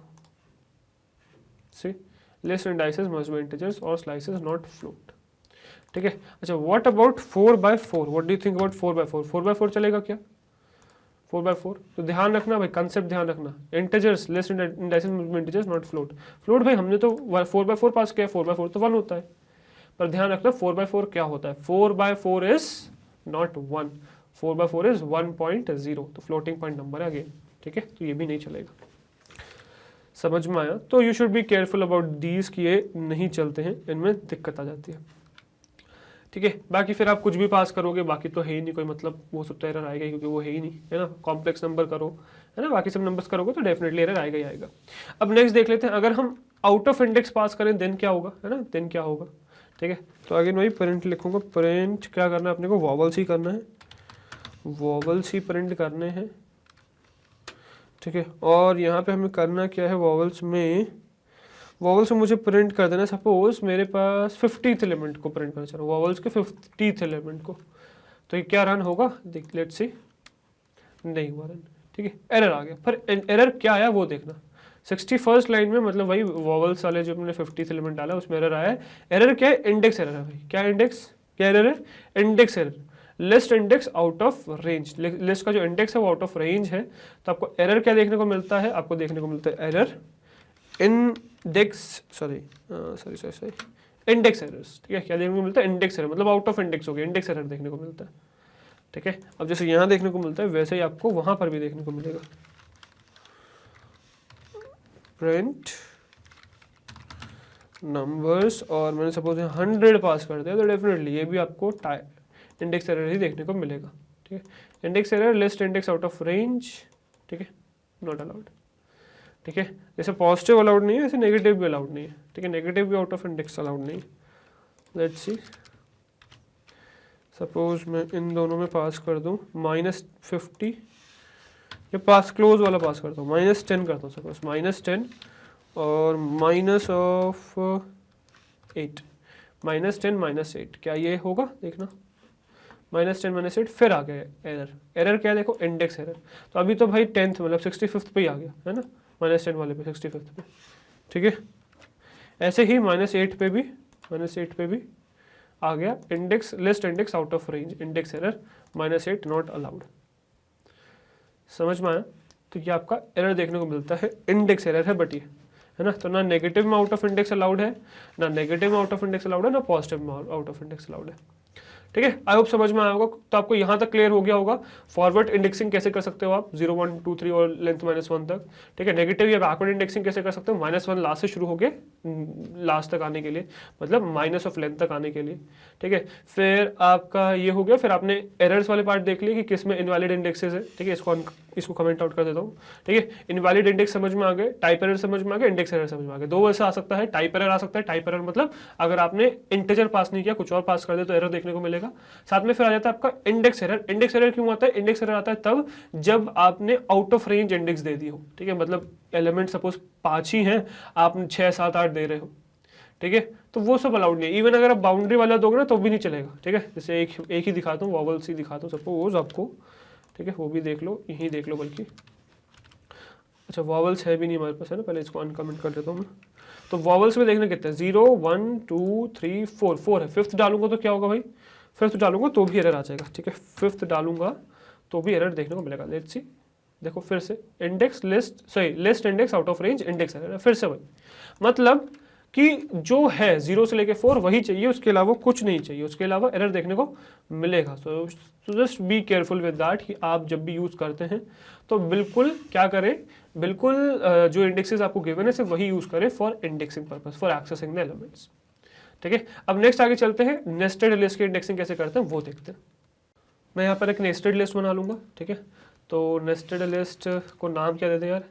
See, list indices must be integers और स्लाइसेस नॉट फ्लोट। ठीक है, अच्छा, what about 4/4, what do you think about 4/4? 4/4 चलेगा क्या, 4/4? तो ध्यान रखना भाई, कंसेप्ट ध्यान रखना, integers, list indices integers not float. Float भाई हमने तो 4/4 पास किया, 4/4 तो 1 होता है, पर ध्यान रखना 4/4 क्या होता है, 4/4 इज नॉट 1, 4/4 इज 1.0, तो फ्लोटिंग पॉइंट नंबर है अगेन। ठीक है, तो ये भी नहीं चलेगा। समझ में आया? तो you should be careful about these कि ये नहीं चलते हैं, इनमें दिक्कत आ जाती है। ठीक है, बाकी फिर आप कुछ भी पास करोगे, बाकी तो है ही नहीं कोई मतलब, वो सब तो एरर आएगा ही, क्योंकि वो है ही नहीं, है ना। कॉम्प्लेक्स नंबर करो, है ना, बाकी सब नंबर्स करोगे तो डेफिनेटली एरर आएगा ही आएगा। अब नेक्स्ट देख लेते हैं, अगर हम आउट ऑफ इंडेक्स पास करें देन क्या होगा, है ना, देन क्या होगा। ठीक है, तो अगेन वही प्रिंट लिखूंगा। प्रिंट क्या करना है अपने को, वॉवल्स ही करना है, वॉवल्स ही प्रिंट करने हैं। ठीक है, और यहाँ पे हमें करना क्या है, वॉवल्स में मुझे प्रिंट कर देना। सपोज मेरे पास 50th एलिमेंट को प्रिंट करना चाह रहा हूँ, वॉवल्स के 50th एलिमेंट को, तो ये क्या रन होगा, देख लेट्स सी, नहीं हुआ रन। ठीक है, एरर आ गया, पर एरर क्या आया वो देखना। 61st लाइन में, मतलब वही वॉवल्स वाले जो मैंने 50th एलिमेंट डाला उसमें एरर आया है। एरर क्या है, इंडेक्स एरर है भाई। क्या इंडेक्स, क्या एरर है, index error. List index out of range, list का जो इंडेक्स है वो आउट ऑफ रेंज है, तो आपको एरर क्या देखने को मिलता है, आपको देखने को मिलता है एरर इंडेक्स इंडेक्स एरर्स, ठीक है। क्या देखने को मिलता है, इंडेक्स एरर, मतलब आउट ऑफ इंडेक्स हो गया, इंडेक्स एरर देखने को मिलता है, ठीक है। अब जैसे यहाँ देखने को मिलता है वैसे ही आपको वहां पर भी देखने को मिलेगा। प्रिंट नंबर्स और मैंने सपोज 100 पास कर दिया तो डेफिनेटली ये भी आपको इंडेक्स एरर ही देखने को मिलेगा, ठीक है। Index error, list index out of range, ठीक है, नॉट अलाउड, ठीक है। जैसे पॉजिटिव अलाउड नहीं है वैसे नेगेटिव भी अलाउड नहीं है, ठीक है। नेगेटिव भी आउट ऑफ इंडेक्स अलाउड नहीं है। लेट्स सी, सपोज मैं इन दोनों में पास कर दूं -50, ये पास क्लोज वाला पास करता हूँ, -10 करता हूँ सपोज, -10 और माइनस ऑफ 8, -10 -8, क्या ये होगा देखना, -10 -8, फिर आ गया एरर। एरर क्या है देखो, इंडेक्स एरर। तो अभी तो भाई 10th मतलब 65th पे ही आ गया है ना, -10 वाले पे 65th पे, ठीक है। ऐसे ही -8 पे भी आ गया index, list index out of range, index error, -8 not allowed. समझ में आया? तो ये आपका एरर देखने को मिलता है, इंडेक्स एरर है बट ये है ना। तो ना नेगेटिव में आउट ऑफ इंडेक्स अलाउड है, ना नेगेटिव में आउट ऑफ इंडेक्स अलाउड है, ना पॉजिटिव में आउट ऑफ इंडेक्स अलाउड है, ठीक है। आई होप समझ में आया होगा। तो आपको यहाँ तक क्लियर हो गया होगा फॉरवर्ड इंडेक्सिंग कैसे कर सकते हो आप 0 1 2 3 और लेंथ -1 तक, ठीक है। नेगेटिव या बैकवर्ड इंडेक्सिंग कैसे कर सकते हो, -1 लास्ट से शुरू हो गए लास्ट तक आने के लिए, मतलब माइनस ऑफ लेंथ तक आने के लिए, ठीक है। फिर आपका ये हो गया, फिर आपने एरर्स वाले पार्ट देख लिए कि किस में इनवैलिड इंडेक्सेस है, ठीक है। इसको कमेंट आउट कर देता हूँ, ठीक है। इनवैलिड इंडेक्स समझ में आ गए, टाइप एरर समझ में आ गए, इंडेक्स एरर समझ में आ गए। दो वैसे आ सकता है, टाइप एरर आ सकता है, टाइप एरर मतलब अगर आपने इंटीजर पास नहीं किया, कुछ और पास कर दे तो एरर देखने को मिलेगा। साथ में फिर आ जाता है आपका इंडेक्स एरर। इंडेक्स एरर क्यों आता है, इंडेक्स एरर आता है तब जब आपने आउट ऑफ रेंज इंडेक्स दे दी हो, ठीक है। मतलब एलिमेंट सपोज 5 ही हैं, आप 6 7 8 दे रहे हो, ठीक है, तो वो सब अलाउड नहीं है। इवन अगर आप बाउंड्री वाला दोगे ना तो भी नहीं चलेगा, ठीक है। जैसे एक ही दिखाता हूँ, वॉवल्स ही दिखाता हूँ सपोज आपको, ठीक है। वो भी देख लो, यही देख लो बल्कि, अच्छा वॉवल्स है भी नहीं हमारे पास, है ना, पहले इसको अनकमेंट कर देता हूँ मैं। तो वॉवल्स में देखने कितने, 0 1 2 3 4 है। 5th डालूंगा तो क्या होगा भाई, 5th डालूंगा तो भी एरर आ जाएगा, ठीक है। 5th डालूंगा तो भी एरर देखने को मिलेगा। लेट्स सी, देखो फिर से index list, sorry list index out of range index error, फिर से वही, मतलब कि जो है 0 से लेके 4 वही चाहिए, उसके अलावा कुछ नहीं चाहिए, उसके अलावा एरर देखने को मिलेगा। So just be careful with that कि आप जब भी यूज़ करते हैं तो बिल्कुल क्या करें, बिल्कुल जो इंडेक्सेस आपको गिवन है सिर्फ वही यूज़ करें for indexing purpose, for accessing the elements, ठीक है। अब नेक्स्ट आगे चलते हैं, नेस्टेड लिस्ट की इंडेक्सिंग कैसे करते हैं वो देखते हैं। मैं यहाँ पर एक नेस्टेड लिस्ट बना लूँगा, ठीक है। तो नेस्टेड लिस्ट को नाम क्या देते हैं यार,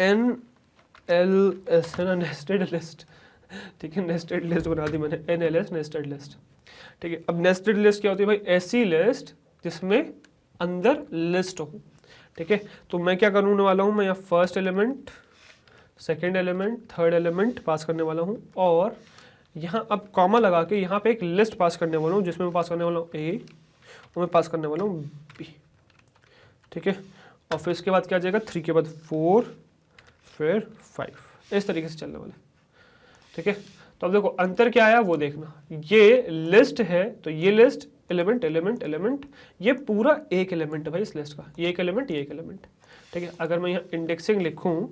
NLS है ना, नेस्टेड लिस्ट, ठीक है। नेस्टेड लिस्ट बना दी मैंने, NLS नेस्टेड लिस्ट, ठीक है। अब नेस्टेड लिस्ट क्या होती है भाई, ऐसी लिस्ट जिसमें अंदर लिस्ट हो, ठीक है। तो मैं क्या करने वाला हूँ, मैं यहाँ first element, second element, third element pass करने वाला हूँ, और यहाँ अब कॉमा लगा के यहाँ पे एक लिस्ट पास करने वाला हूँ, जिसमें मैं पास करने वाला हूँ A और मैं पास करने वाला हूँ B, ठीक है। और फिर इसके बाद क्या आ जाएगा, 3 के बाद 4 फिर 5, इस तरीके से चलने वाला, ठीक है। तो अब देखो अंतर क्या आया वो देखना, ये लिस्ट है तो ये लिस्ट एलिमेंट एलिमेंट एलिमेंट, ये पूरा एक एलिमेंट है भाई इस लिस्ट का, ये एक एलिमेंट ये एक एलिमेंट, ठीक है। अगर मैं यहाँ इंडेक्सिंग लिखूँ,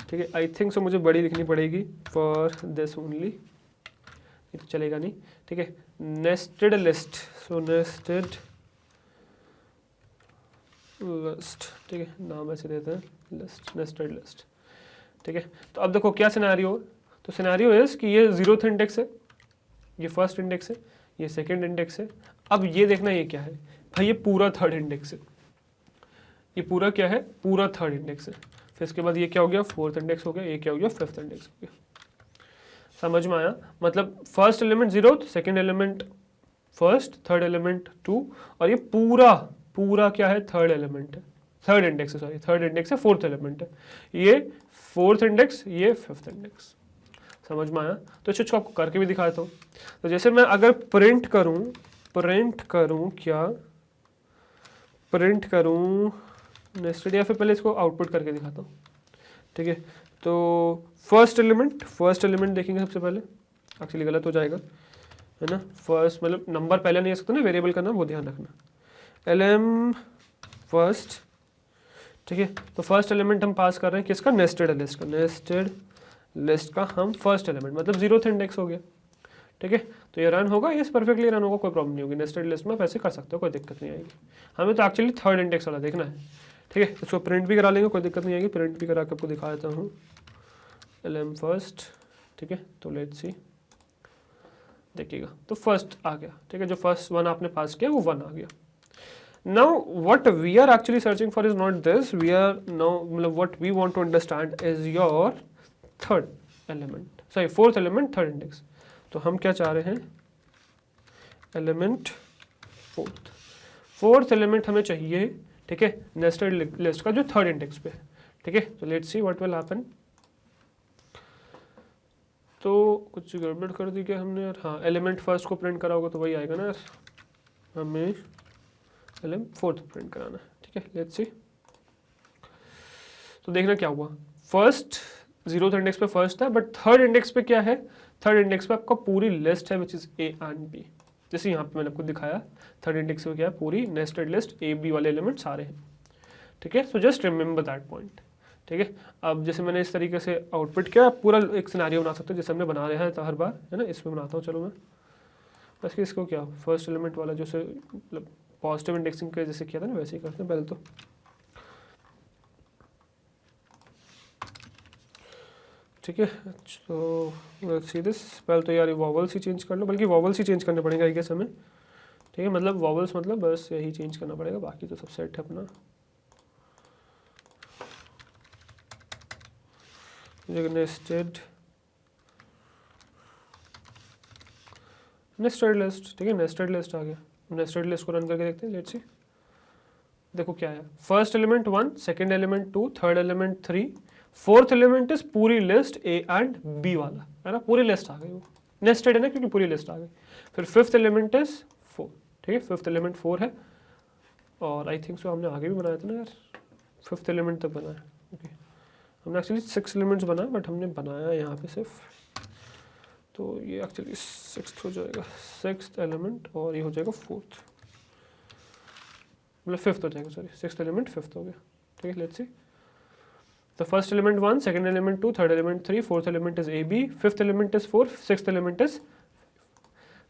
ठीक है, आई थिंक सो मुझे बड़ी लिखनी पड़ेगी फॉर दिस ओनली, ये तो चलेगा नहीं, ठीक है। नेस्टेड लिस्ट, सो नेस्टेड लिस्ट, ठीक है, नाम ऐसे देते हैं लिस्ट, नेस्टेड लिस्ट, ठीक है। तो अब देखो क्या सिनेरियो, तो सिनेरियो इज कि ये 0th इंडेक्स है, ये फर्स्ट इंडेक्स है, ये सेकंड इंडेक्स है। अब ये देखना ये क्या है भाई, ये पूरा थर्ड इंडेक्स है, ये पूरा क्या है, पूरा थर्ड इंडेक्स है। फिर इसके बाद ये क्या हो गया, 4th इंडेक्स हो गया, ये क्या हो गया, 5th इंडेक्स हो गया। समझ में आया, मतलब first element 0th, second element first, third element 2, और ये पूरा पूरा क्या है, थर्ड एलिमेंट है, थर्ड इंडेक्स है, सॉरी थर्ड इंडेक्स है, 4th एलिमेंट है, ये 4th इंडेक्स, ये 5th इंडेक्स। समझ में आया, तो इस चीज़ को आपको करके भी दिखाता हूँ। तो जैसे मैं अगर प्रिंट करूँ क्या, प्रिंट करूँ नेस्टेड, या फिर पहले इसको आउटपुट करके दिखाता हूँ, ठीक है। तो फर्स्ट एलिमेंट देखेंगे सबसे पहले, एक्चुअली गलत हो जाएगा, है ना, फर्स्ट मतलब नंबर पहले नहीं आ सकता ना, वेरिएबल का नाम, वो ध्यान रखना, lm फर्स्ट, ठीक है। तो फर्स्ट एलिमेंट हम पास कर रहे हैं किसका, नेस्टेड लिस्ट का, नेस्टेड लिस्ट का हम फर्स्ट एलिमेंट मतलब 0th इंडेक्स हो गया, ठीक है। तो ये रन होगा, ये परफेक्टली रन होगा, कोई प्रॉब्लम नहीं होगी, नेस्टेड लिस्ट में आप ऐसे कर सकते हो, कोई दिक्कत नहीं आएगी। हमें तो एक्चुअली थर्ड इंडेक्स वाला देखना है, ठीक है। इसको प्रिंट भी करा लेंगे, कोई दिक्कत नहीं आएगी, प्रिंट भी करा के आपको दिखा देता हूँ, lm फर्स्ट, ठीक है। तो लेट्स सी, देखिएगा तो फर्स्ट आ गया, ठीक है, जो फर्स्ट वन आपने पास किया वो 1 आ गया। Now what we are actually searching for is not this, we are now मतलब what we want to understand is your third element, sorry fourth element, third index. तो हम क्या चाह रहे हैं, एलिमेंट फोर्थ एलिमेंट हमें चाहिए, ठीक है, नेस्टेड लिस्ट का जो थर्ड इंडेक्स पे है, ठीक है। तो let's see what will happen. तो कुछ गड़बड़ कर दी क्या हमने यार, हाँ एलिमेंट फर्स्ट को प्रिंट करा होगा तो वही आएगा ना यार, हमें एलिमेंट फोर्थ प्रिंट कराना है, ठीक है। लेट्स सी, तो देखना क्या हुआ, फर्स्ट 0th इंडेक्स पे फर्स्ट था, बट थर्ड इंडेक्स पे क्या है, थर्ड इंडेक्स पे आपका पूरी लिस्ट है which is a and b, जैसे यहाँ पे मैंने आपको दिखाया, थर्ड इंडेक्स में क्या है, पूरी नेस्टेड लिस्ट ए बी वाले एलिमेंट सारे हैं, ठीक है। So just remember that point, ठीक है। अब जैसे मैंने इस तरीके से आउटपुट किया, पूरा एक सिनेरियो बना सकते हो जैसे हमने बना रहा है तो हर बार, है ना, इसमें बनाता हूँ, चलो मैं बस कि इसको क्या फर्स्ट एलिमेंट वाला जैसे मतलब पॉजिटिव इंडेक्सिंग के जैसे किया था ना वैसे ही करते हैं पहले तो, ठीक है। तो लेट्स सी दिस, पहले तो यार वॉवल्स ही चेंज कर लो, बल्कि वॉवल्स ही चेंज करने पड़ेंगे आई गेस हमें, ठीक है, मतलब वॉवल्स मतलब बस यही चेंज करना पड़ेगा, बाकी तो सब सेट है अपना। नेस्टेड लिस्ट, ठीक है, नेस्टेड लिस्ट आ गया, नेस्टेड लिस्ट को रन करके देखते हैं, लेट्स सी, देखो क्या है, first element 1, second element 2, third element 3, fourth element is पूरी लिस्ट ए एंड बी वाला, है ना, पूरी लिस्ट आ गई, वो नेस्टेड है ना क्योंकि पूरी लिस्ट आ गई। फिर फिफ्थ एलिमेंट इज 4, ठीक है, फिफ्थ एलिमेंट 4 है, और आई थिंक सो हमने आगे भी बनाया था ना यार, फिफ्थ एलिमेंट तक बनाया, ओके, हमने एक्चुअली 6 एलिमेंट्स बनाए बट हमने बनाया यहाँ पे सिर्फ, तो ये एक्चुअली 6th हो जाएगा, 6th एलिमेंट, और ये हो जाएगा 4th, मतलब 5th हो जाएगा, सॉरी 6th एलिमेंट 5th हो गया, ठीक है। Let's see, the first element 1, second element 2, third element 3, fourth element is a b, fifth element is 4, sixth element is,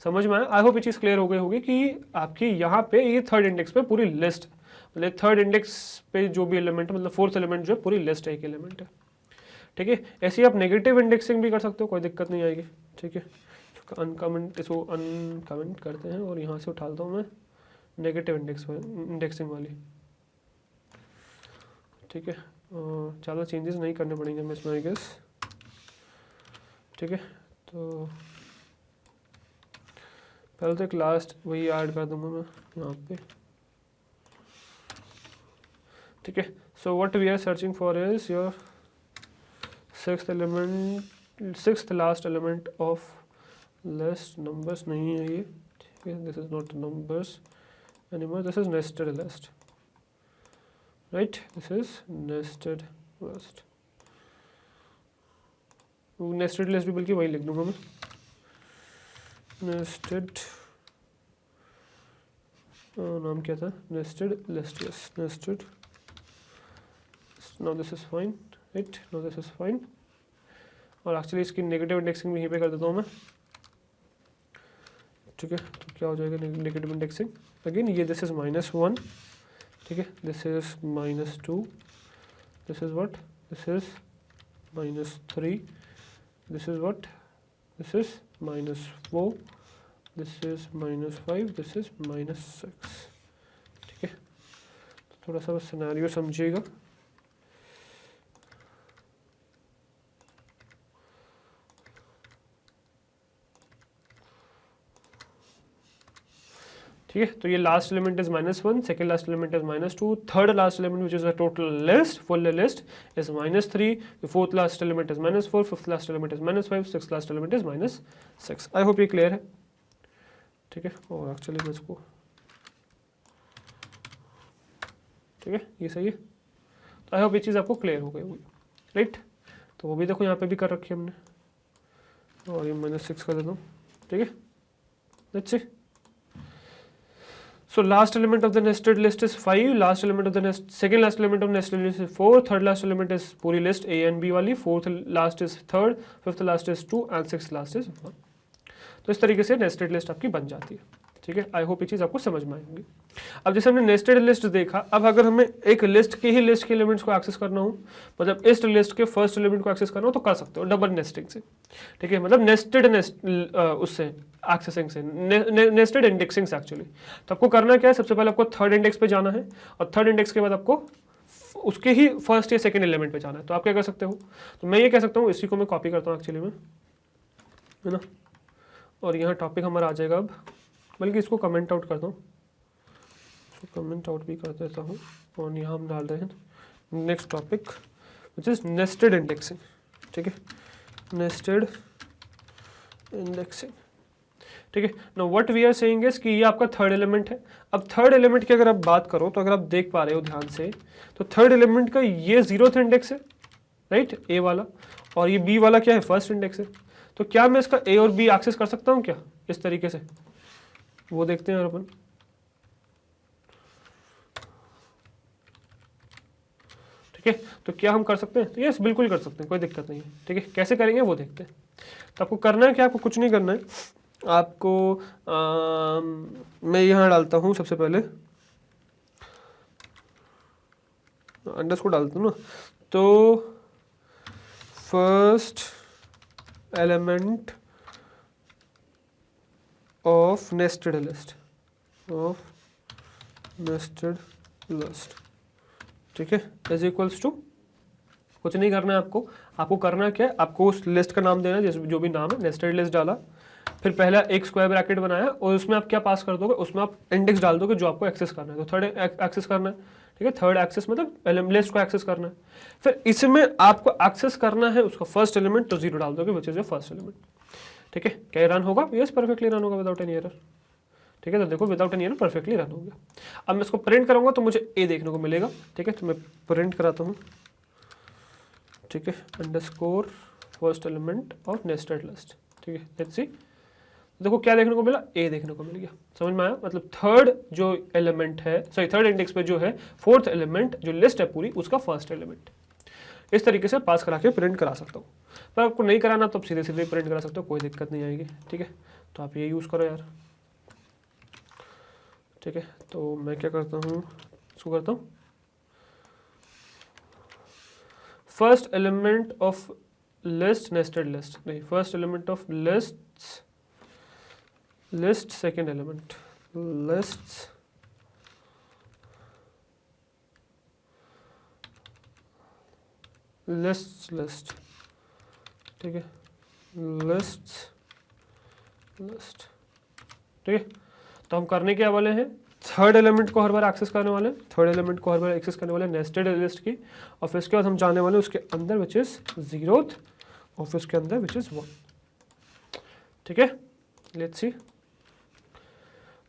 समझ में आया, आई होप ये चीज़ क्लियर हो गई होगी कि आपकी यहाँ पे ये थर्ड इंडेक्स पे पूरी लिस्ट, मतलब थर्ड इंडेक्स पे जो भी एलिमेंट है, मतलब फोर्थ एलिमेंट जो है पूरी लिस्ट है, एक एलिमेंट है, ठीक है। ऐसे ही आप नेगेटिव इंडेक्सिंग भी कर सकते हो, कोई दिक्कत नहीं आएगी, ठीक है। अनकमेंट, इसको अनकमेंट करते हैं और यहाँ से उठाता हूँ मैं नेगेटिव इंडेक्सिंग वाली, ठीक है। ज़्यादा चेंजेस नहीं करने पड़ेंगे हमें इसमें आई गेस, ठीक है। तो पहले तो एक लास्ट वही ऐड कर दूंगा मैं यहाँ पे, ठीक है। So what we are searching for is your sixth element, sixth last element of list, numbers नहीं है ये, ठीक है, this is not numbers anymore, this is nested list, right, this is nested list, nested list भी बल्कि वही लिख दूंगा मैं, नेस्टेड, नाम क्या था, nested list, yes nested, now this is fine, right, now this is fine, और एक्चुअली इसकी नेगेटिव इंडेक्सिंग भी यहीं पे कर देता हूँ मैं, ठीक है। तो क्या हो जाएगा नेगेटिव इंडेक्सिंग, अगेन ये दिस इज -1, ठीक है, this is -2, this is what, this is -3, this is what, this is -4, this is -5, this is -6, ठीक है। तो थोड़ा सा बस सिनेरियो समझिएगा, ठीक है। तो ये last element is -1, second last element is -2, third last element which is a total list, full list is -3, fourth last element is -4, fifth last element is -5, sixth last element is -6। I hope ये clear है, ठीक है। और actually मैं इसको, ठीक है, ये सही है, तो आई होप ये चीज़ आपको क्लियर हो गई होगी, राइट। तो वो भी देखो यहाँ पे भी कर रखी है हमने, और ये -6 कर देता हूँ, ठीक है। Let's C. So last element of the nested list is 5, last element of the second last element of nested list is 4, third last element is पूरी list A and B वाली, fourth last is third, fifth last is 2 and sixth last is 1. तो इस तरीके से nested list आपकी बन जाती है. ठीक है, आई होप ये चीज़ आपको समझ में आएंगी. अब जैसे हमने नेस्टेड लिस्ट देखा, अब अगर हमें एक लिस्ट के ही लिस्ट के एलिमेंट्स को एक्सेस करना हो, मतलब इस लिस्ट के फर्स्ट एलिमेंट को एक्सेस करना हो तो कर सकते हो डबल नेस्टिंग से. ठीक है, मतलब नेस्टेड उससे एक्सेसिंग से, नेस्टेड इंडेक्सिंग से एक्चुअली. तो आपको करना क्या है, सबसे पहले आपको थर्ड इंडेक्स पे जाना है और थर्ड इंडेक्स के बाद आपको उसके ही फर्स्ट या सेकेंड एलिमेंट पे जाना है. तो आप क्या कर सकते हो, तो मैं ये कह सकता हूँ, इसी को मैं कॉपी करता हूँ एक्चुअली में, है ना, और यहाँ टॉपिक हमारा आ जाएगा. अब बल्कि इसको कमेंट आउट करता हूँ, इसको कमेंट आउट भी कर देता हूँ और यहाँ हम डाल रहे हैं next topic which is nested indexing. ठीक है, नेस्टेड इंडेक्सिंग. ठीक है, now what we are saying is कि ये आपका थर्ड एलिमेंट है. अब थर्ड एलिमेंट की अगर आप बात करो तो अगर आप देख पा रहे हो ध्यान से, तो थर्ड एलिमेंट का ये 0th इंडेक्स है, राइट, ए वाला, और ये बी वाला क्या है, फर्स्ट इंडेक्स है. तो क्या मैं इसका ए और बी एक्सेस कर सकता हूँ क्या इस तरीके से, वो देखते हैं अपन. ठीक है, तो क्या हम कर सकते हैं, तो यस बिल्कुल कर सकते हैं, कोई दिक्कत नहीं है. ठीक है, कैसे करेंगे वो देखते हैं. तो आपको करना है क्या, आपको कुछ नहीं करना है, आपको मैं यहाँ डालता हूँ सबसे पहले अंडरस्कोर डालता हूँ ना, तो first element of nested list, ठीक है, इज इक्वल्स टू, कुछ नहीं करना है आपको. आपको करना क्या है, आपको उस लिस्ट का नाम देना है, जैसे जो भी नाम है, नेस्टेड लिस्ट डाला, फिर पहला एक स्क्वायर ब्रैकेट बनाया और उसमें आप क्या पास कर दोगे, उसमें आप इंडेक्स डाल दोगे जो आपको एक्सेस करना है. तो थर्ड एक्सेस करना है. ठीक है, थर्ड एक्सेस मतलब लिस्ट को एक्सेस करना है. फिर इसमें आपको एक्सेस करना है उसका फर्स्ट एलिमेंट, तो 0 डाल दोगे which is your first element. ठीक है, क्या रन होगा, यस परफेक्टली रन होगा विदाउट एनी एरर. ठीक है, तो देखो without any error perfectly run हो गया. अब मैं इसको प्रिंट करूंगा तो मुझे ए देखने को मिलेगा. ठीक है, तो मैं प्रिंट कराता हूँ. ठीक है, underscore first element of nested list. ठीक है, लेट्स सी, देखो क्या देखने को मिला, ए देखने को मिल गया. समझ में आया, मतलब थर्ड जो एलिमेंट है, सॉरी थर्ड इंडेक्स पे जो है फोर्थ एलिमेंट जो लिस्ट है पूरी, उसका फर्स्ट एलिमेंट. इस तरीके से पास करा के प्रिंट करा सकता हूँ. पर आपको नहीं कराना तो आप सीधे सीधे प्रिंट करा सकते हो, कोई दिक्कत नहीं आएगी. ठीक है, तो आप ये यूज़ करो यार. ठीक है, तो मैं क्या करता हूँ, इसको करता हूँ first element of list nested list, नहीं first element of list second element list list. ठीक है, लिस्ट. ठीक है, तो हम करने क्या वाले हैं, थर्ड एलिमेंट को हर बार एक्सेस करने वाले हैं, थर्ड एलिमेंट को हर बार एक्सेस करने वाले नेस्टेड लिस्ट की, और फिर उसके बाद हम जाने वाले उसके अंदर विच इज 0th और फिर उसके अंदर विच इज 1. ठीक है, लेट्स सी,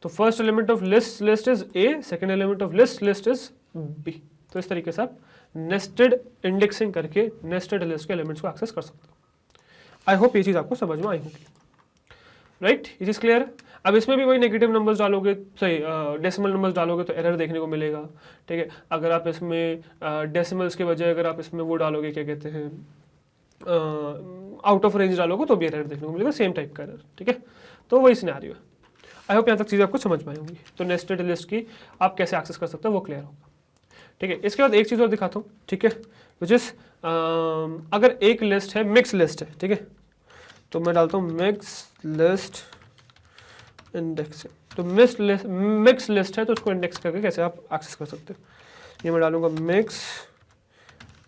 तो first element of list is a, second element of list is b. तो इस तरीके से आप नेस्टेड इंडेक्सिंग करके नेस्टेड लिस्ट के एलिमेंट्स को एक्सेस कर सकते हो. आई होप ये चीज़ आपको समझ में आई होगी, राइट, ये चीज़ क्लियर है. अब इसमें भी वही नेगेटिव नंबर्स डालोगे, सही डेसिमल नंबर्स डालोगे तो एरर देखने को मिलेगा. ठीक है, अगर आप इसमें डेसिमल्स के बजाय अगर आप इसमें वो डालोगे, क्या कहते हैं, आउट ऑफ रेंज डालोगे तो भी एरर देखने को मिलेगा, सेम टाइप का एरर. ठीक है, तो वही सिनेरियो है. आई होप यहाँ तक चीज़ें आपको समझ में आई होंगी. तो नेस्टेड लिस्ट की आप कैसे एक्सेस कर सकते हो वो क्लियर होगा. ठीक है, इसके बाद एक चीज़ और दिखाता हूँ. ठीक है, विच इज अगर एक लिस्ट है, मिक्स लिस्ट है. ठीक है, तो मैं डालता हूँ मिक्स लिस्ट इंडेक्सिंग. तो मिक्स लिस्ट है तो उसको इंडेक्स करके कैसे आप एक्सेस कर सकते हो. ये मैं डालूंगा mix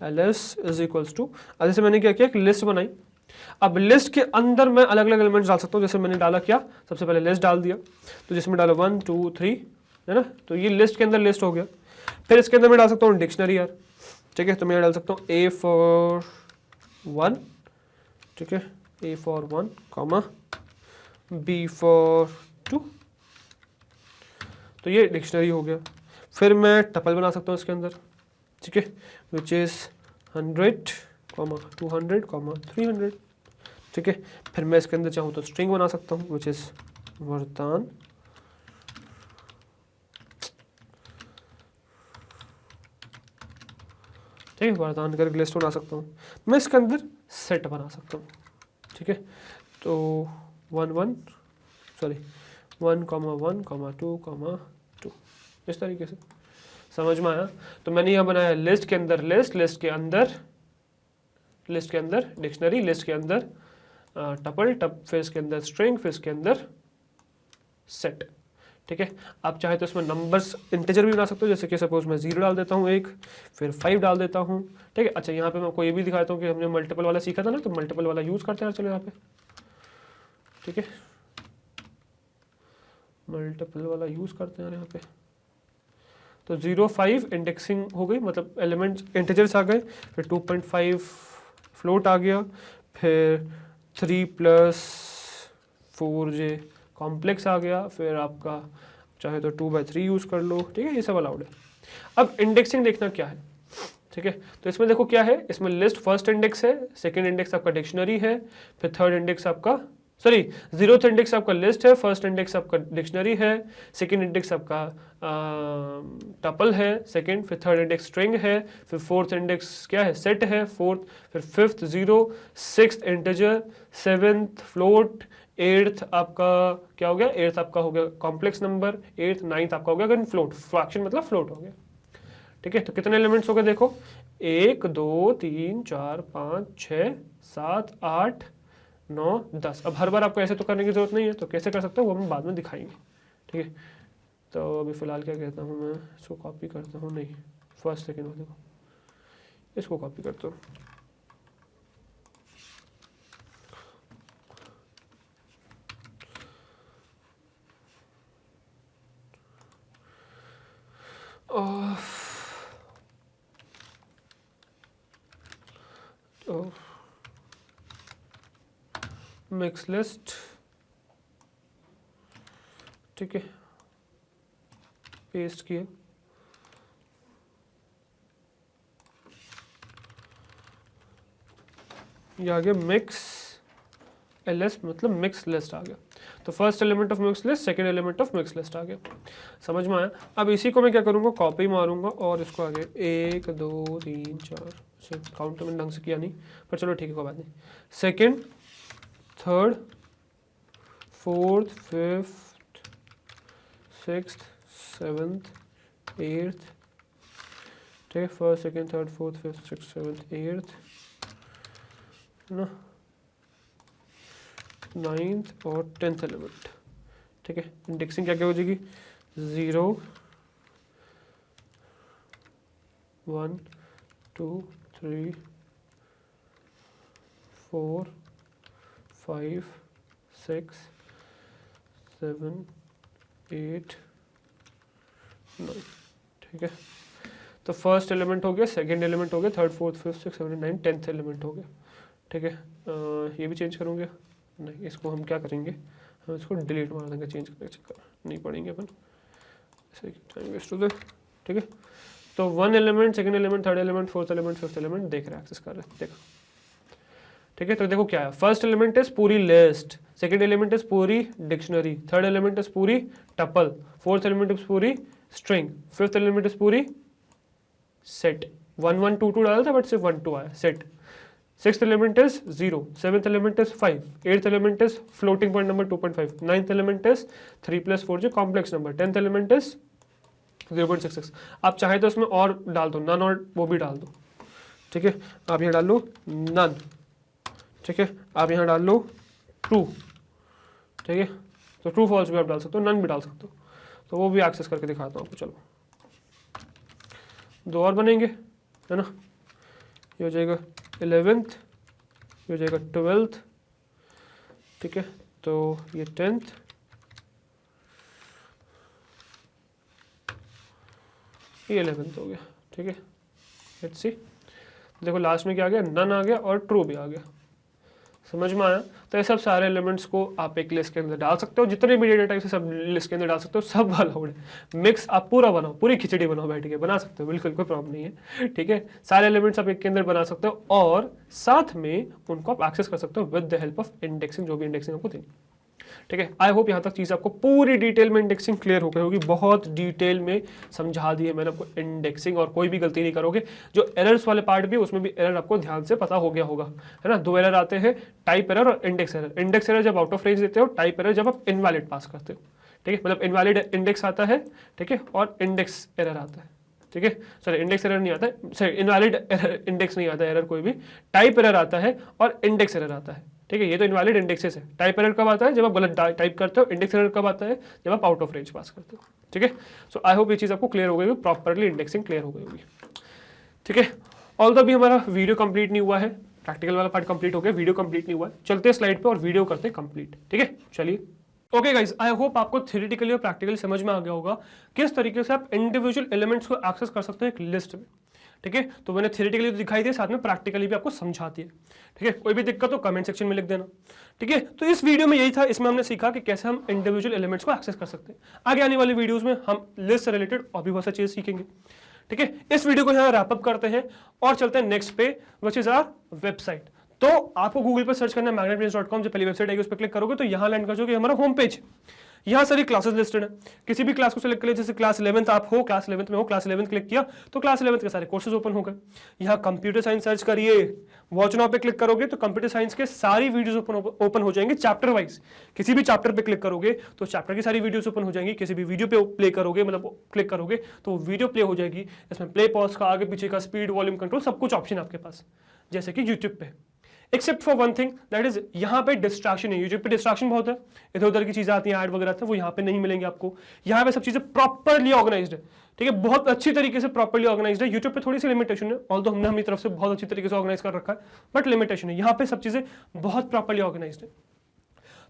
ls is equals to, जैसे मैंने क्या किया, एक लिस्ट बनाई. अब लिस्ट के अंदर मैं अलग अलग एलिमेंट्स डाल सकता हूँ. जैसे मैंने डाला क्या, सबसे पहले लिस्ट डाल दिया, तो जिसमें डाला 1 2 3, है ना, तो ये लिस्ट के अंदर लिस्ट हो गया. फिर इसके अंदर मैं डाल सकता हूँ डिक्शनरी यार. ठीक है, तो मैं डाल सकता हूँ A for 1. ठीक है, A for 1, comma B for 2. तो ये डिक्शनरी हो गया. फिर मैं टपल बना सकता हूँ इसके अंदर. ठीक है, विच इज़ 100, 200, 300. ठीक है, फिर मैं इसके अंदर चाहूँ तो स्ट्रिंग बना सकता हूँ विच इज़ वरदान ठीक है, वरदान करके लिस्ट बना सकता हूँ मैं, इसके अंदर सेट बना सकता हूँ। ठीक है, तो 1 कॉमा 1 कॉमा 2 कॉमा 2 इस तरीके से समझ में आया। तो मैंने यहाँ बनाया लिस्ट के अंदर लिस्ट, लिस्ट के अंदर डिक्शनरी, लिस्ट के अंदर टपल, फिर इसके अंदर स्ट्रिंग, फिर इसके अंदर सेट। ठीक है, आप चाहे तो इसमें नंबर्स इंटीजर भी बना सकते हो, जैसे कि सपोज मैं 0 डाल देता हूँ 1, फिर 5 डाल देता हूँ। ठीक है, अच्छा यहाँ पे मैं आपको ये भी दिखाता हूँ कि हमने मल्टीपल वाला सीखा था ना, तो मल्टीपल वाला यूज़ करते हैं चलो यहाँ पे। ठीक है, मल्टीपल वाला यूज़ करते हैं यहाँ पे। तो 0 5 इंडेक्सिंग हो गई, मतलब एलिमेंट्स इंटीजर्स आ गए, फिर 2.5 फ्लोट आ गया, फिर 3 + 4j कॉम्प्लेक्स आ गया, फिर आपका चाहे तो 2/3 यूज़ कर लो। ठीक है, ये सब अलाउड है। अब इंडेक्सिंग देखना क्या है। ठीक है, तो इसमें देखो क्या है, इसमें लिस्ट फर्स्ट इंडेक्स है, सेकंड इंडेक्स आपका डिक्शनरी है, फिर थर्ड इंडेक्स आपका जीरोथ इंडेक्स आपका लिस्ट है, फर्स्ट इंडेक्स आपका डिक्शनरी है, सेकंड इंडेक्स आपका टपल है, सेकंड, फिर थर्ड इंडेक्स स्ट्रिंग है, फिर फोर्थ इंडेक्स क्या है, सेट है, फोर्थ, फिर fifth 0, sixth integer, seventh float, eighth आपका क्या हो गया, एट्थ आपका हो गया कॉम्प्लेक्स नंबर, एट्थ नाइन्थ आपका हो गया अगर फ्लोट, फ्रैक्शन मतलब फ्लोट हो गया। ठीक है, तो कितने एलिमेंट्स हो गए देखो, 1 2 3 4 5 6 7 8 9 10। अब हर बार आपको ऐसे तो करने की जरूरत नहीं है, तो कैसे कर सकते हो वो हम बाद में दिखाएंगे। ठीक है, तो अभी फिलहाल क्या कहता हूँ मैं, इसको कॉपी करता हूँ, नहीं फर्स्ट सेकेंड वाले को, इसको कॉपी करता हूँ। मिक्स लिस्ट, ठीक है, पेस्ट किया, ये आ गया मिक्स ls, मतलब मिक्स लिस्ट आ गया। तो first element of mix list, second element of mix list आ गया, समझ में आया। अब इसी को मैं क्या करूँगा, कॉपी मारूंगा और इसको आगे 1 2 3 4 से काउंट मैंने ढंग से किया नहीं, पर चलो ठीक है कोई बात नहीं। Second, third, fourth, fifth, sixth, seventh, eighth, ठीक है, first second third fourth fifth sixth seventh eighth ना, नाइन्थ और 10th एलिमेंट। ठीक है, इंडेक्सिंग क्या क्या हो जाएगी, 0 1 2 3 4 5 6 7 8 9। ठीक है, तो फर्स्ट एलिमेंट हो गया, सेकेंड एलिमेंट हो गया, third fourth fifth six seven 9 10th element हो गया। ठीक है, ये भी चेंज करूँगे, नहीं इसको हम क्या करेंगे, हम इसको डिलीट मार देंगे, चेंज करने चक्कर नहीं पड़ेंगे अपन, टाइम वेस्ट हो गया। ठीक है, तो 1 element, second element, third element, fourth element, fifth element देख रहे हैं, एक्सेस कर रहे हैं, देखो। ठीक है, तो देखो क्या है, फर्स्ट एलिमेंट इज पूरी लिस्ट, सेकंड एलिमेंट इज पूरी डिक्शनरी, थर्ड एलिमेंट इज पूरी टपल, फोर्थ एलिमेंट इज पूरी स्ट्रिंग, फिफ्थ एलिमेंट इज पूरी सेट। 1 1 2 2 डाला था बट सिर्फ 1 2 आया, set. Sixth element is 0, seventh element is 5, eighth element is floating point number 2.5, ninth element is 3 + 4j complex number, 10th element is 0.66। आप चाहे तो इसमें और डाल दो, नन और वो भी डाल दो। ठीक है, आप यहाँ डाल लो नन, ठीक है, आप यहाँ डाल लो ट्रू। ठीक है, तो ट्रू फॉल्स भी आप डाल सकते हो, नन भी डाल सकते हो, तो वो भी एक्सेस करके दिखाता हूँ आपको। चलो 2 और बनेंगे, है ना, ये हो जाएगा 11th, ये हो जाएगा 12th। ठीक है, तो ये 10th, ये 11th हो गया। ठीक है, लेट्स सी, देखो लास्ट में क्या आ गया, नन आ गया और ट्रू भी आ गया, समझ में आया। तो ये सब सारे एलिमेंट्स को आप एक लिस्ट के अंदर डाल सकते हो, जितने भी डेटा टाइप से सब लिस्ट के अंदर डाल सकते हो, सब अलाउड है। मिक्स आप पूरा बनाओ, पूरी खिचड़ी बनाओ, बैठ के बना सकते हो, बिल्कुल कोई प्रॉब्लम नहीं है। ठीक है, सारे एलिमेंट्स आप एक के अंदर बना सकते हो और साथ में उनको आप एक्सेस कर सकते हो with the help of indexing, जो भी इंडेक्सिंग आपको देनी। ठीक है। आई होप यहाँ तक चीज़ आपको पूरी डिटेल में इंडेक्सिंग क्लियर हो गई होगी, बहुत डिटेल में समझा दी है मैंने आपको इंडेक्सिंग, और कोई भी गलती नहीं करोगे। जो एरर्स वाले पार्ट भी उसमें भी एरर आपको ध्यान से पता हो गया होगा, है ना। 2 एरर आते हैं, टाइप एरर और इंडेक्स एरर। इंडेक्स एरर जब आउट ऑफ रेंज देते हो, टाइप एरर जब आप इनवैलिड पास करते हो, ठीक है। मतलब इनवैलिड इंडेक्स आता है, ठीक है, और इंडेक्स एरर आता है, ठीक है। सॉरी, इंडेक्स एरर नहीं आता है, सॉरी इनवैलिड एरर, इंडेक्स नहीं आता है एरर कोई भी, टाइप एरर आता है और इंडेक्स एरर आता है, ठीक है। ये तो इनवैलिड इंडेक्सेस है। टाइप एरर कब आता है? जब आप गलत टाइप करते हो। इंडेक्स एरर कब आता है? जब आप आउट ऑफ रेंज पास करते हो, ठीक है। सो आई होप ये चीज़ आपको क्लियर हो गई होगी, प्रॉपरली इंडेक्सिंग क्लियर हो गई होगी, ठीक है। ऑल्दो भी हमारा वीडियो कंप्लीट नहीं हुआ है, प्रैक्टिकल वाला पार्ट कंप्लीट हो गया, वीडियो कंप्लीट नहीं हुआ है। चलते हैं स्लाइड पे और वीडियो करते हैं कंप्लीट, ठीक है। चलिए, ओके गाइस, आई होप आपको थ्योरेटिकली और प्रैक्टिकली समझ में आ गया होगा किस तरीके से आप इंडिविजुअल एलिमेंट्स को एक्सेस कर सकते हो एक लिस्ट में, ठीक है। तो मैंने थ्योरेटिकली तो दिखाई दिया, साथ में प्रैक्टिकली भी आपको समझाती है, ठीक है। कोई भी दिक्कत हो कमेंट सेक्शन में लिख देना, ठीक है। तो इस वीडियो में यही था, इसमें हमने सीखा कि कैसे हम इंडिविजुअल एलिमेंट्स को एक्सेस कर सकते हैं। आगे आने वाली वीडियोस में हम लिस्ट से रिलेटेड और भी बहुत सारी चीजें सीखेंगे, ठीक है। इस वीडियो को यहाँ रैप अप करते हैं और चलते हैं नेक्स्ट पे, विच इज आवर वेबसाइट। तो आपको गूगल पर सर्च करना है magnetbrains.com, जो पहली वेबसाइट आएगी उस पर क्लिक करोगे तो यहाँ लैंड कर जाओगे हमारा होम पेज। यहाँ सारी क्लासेस लिस्टेड है, किसी भी क्लास को सिलेक्ट कर ले, जैसे क्लास 11th आप हो, क्लास 11th में हो, क्लास 11th क्लिक किया तो क्लास 11th के सारे कोर्सेज ओपन हो गए। यहाँ कंप्यूटर साइंस सर्च करिए, वॉच नाउ पे क्लिक करोगे तो कंप्यूटर साइंस के सारी वीडियोस ओपन हो जाएंगे चैप्टर वाइज। किसी भी चैप्टर पे क्लिक करोगे तो चैप्टर की सारी वीडियोस ओपन हो जाएंगी। किसी भी वीडियो पे प्ले करोगे, मतलब क्लिक करोगे तो वीडियो प्ले हो जाएगी। इसमें प्ले पॉज का, आगे पीछे का, स्पीड, वॉल्यूम कंट्रोल, सब कुछ ऑप्शन आपके पास, जैसे कि यूट्यूब पे। Except for one thing, that is यहाँ पे डिस्ट्रैक्शन है। यूट्यूब पे डिस्ट्रैक्शन बहुत है, इधर उधर की चीजें आती हैं, ऐड वगैरह आते हैं, वो यहाँ पे नहीं मिलेंगे आपको। यहाँ पे सब चीजें प्रॉपरली ऑर्गेनाइज्ड है, ठीक है, बहुत अच्छी तरीके से प्रॉपरली ऑर्गेनाइज्ड है। यूट्यूब पे थोड़ी सी लिमिटेशन है, ऑल्दो हमने अपनी तरफ से बहुत अच्छी तरीके से ऑर्गेनाइज कर रखा है, बट लिमिटेशन है। यहाँ पे सब चीजें बहुत प्रॉपरली ऑर्गेनाइज्ड है।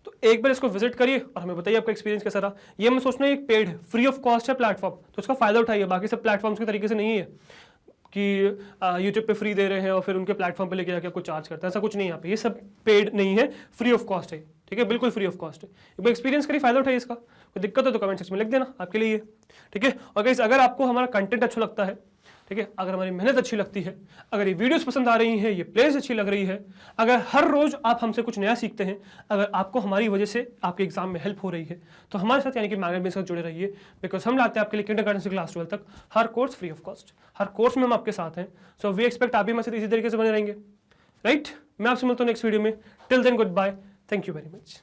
तो एक बार इसको विजिट करिए और हमें बताइए आपका एक्सपीरियंस कैसा रहा। ये मैं सोचना एक पेड फ्री ऑफ कॉस्ट है प्लेटफॉर्म, तो इसका फायदा उठाइए। बाकी सब प्लेटफॉर्म्स के तरीके से नहीं है कि यूट्यूब पे फ्री दे रहे हैं और फिर उनके प्लेटफॉर्म पे लेके जाके आपको चार्ज करता है, ऐसा कुछ नहीं है यहाँ पे। ये सब पेड नहीं है, फ्री ऑफ कॉस्ट है, ठीक है, बिल्कुल फ्री ऑफ कॉस्ट है। एक बार एक्सपीरियंस करिए, फायदा उठाइए इसका। कोई दिक्कत है तो कमेंट सेक्शन में लिख देना, आपके लिए, ठीक है। और गाइस, अगर आपको हमारा कंटेंट अच्छा लगता है, ठीक है, अगर हमारी मेहनत अच्छी लगती है, अगर ये वीडियोस पसंद आ रही हैं, ये प्लेलिस्ट अच्छी लग रही है, अगर हर रोज आप हमसे कुछ नया सीखते हैं, अगर आपको हमारी वजह से आपके एग्जाम में हेल्प हो रही है, तो हमारे साथ यानी कि मैग्नेट के साथ जुड़े रहिए। बिकॉज हम लाते हैं आपके लिए किंडरगार्टन से क्लास 12 तक हर कोर्स फ्री ऑफ कॉस्ट, हर कोर्स में हम आपके साथ हैं। सो वी एक्सपेक्ट आप भी हमारे साथ इसी तरीके से बने रहेंगे, राइट। मैं आपसे मिलता हूँ नेक्स्ट वीडियो में। Till then goodbye, thank you very much.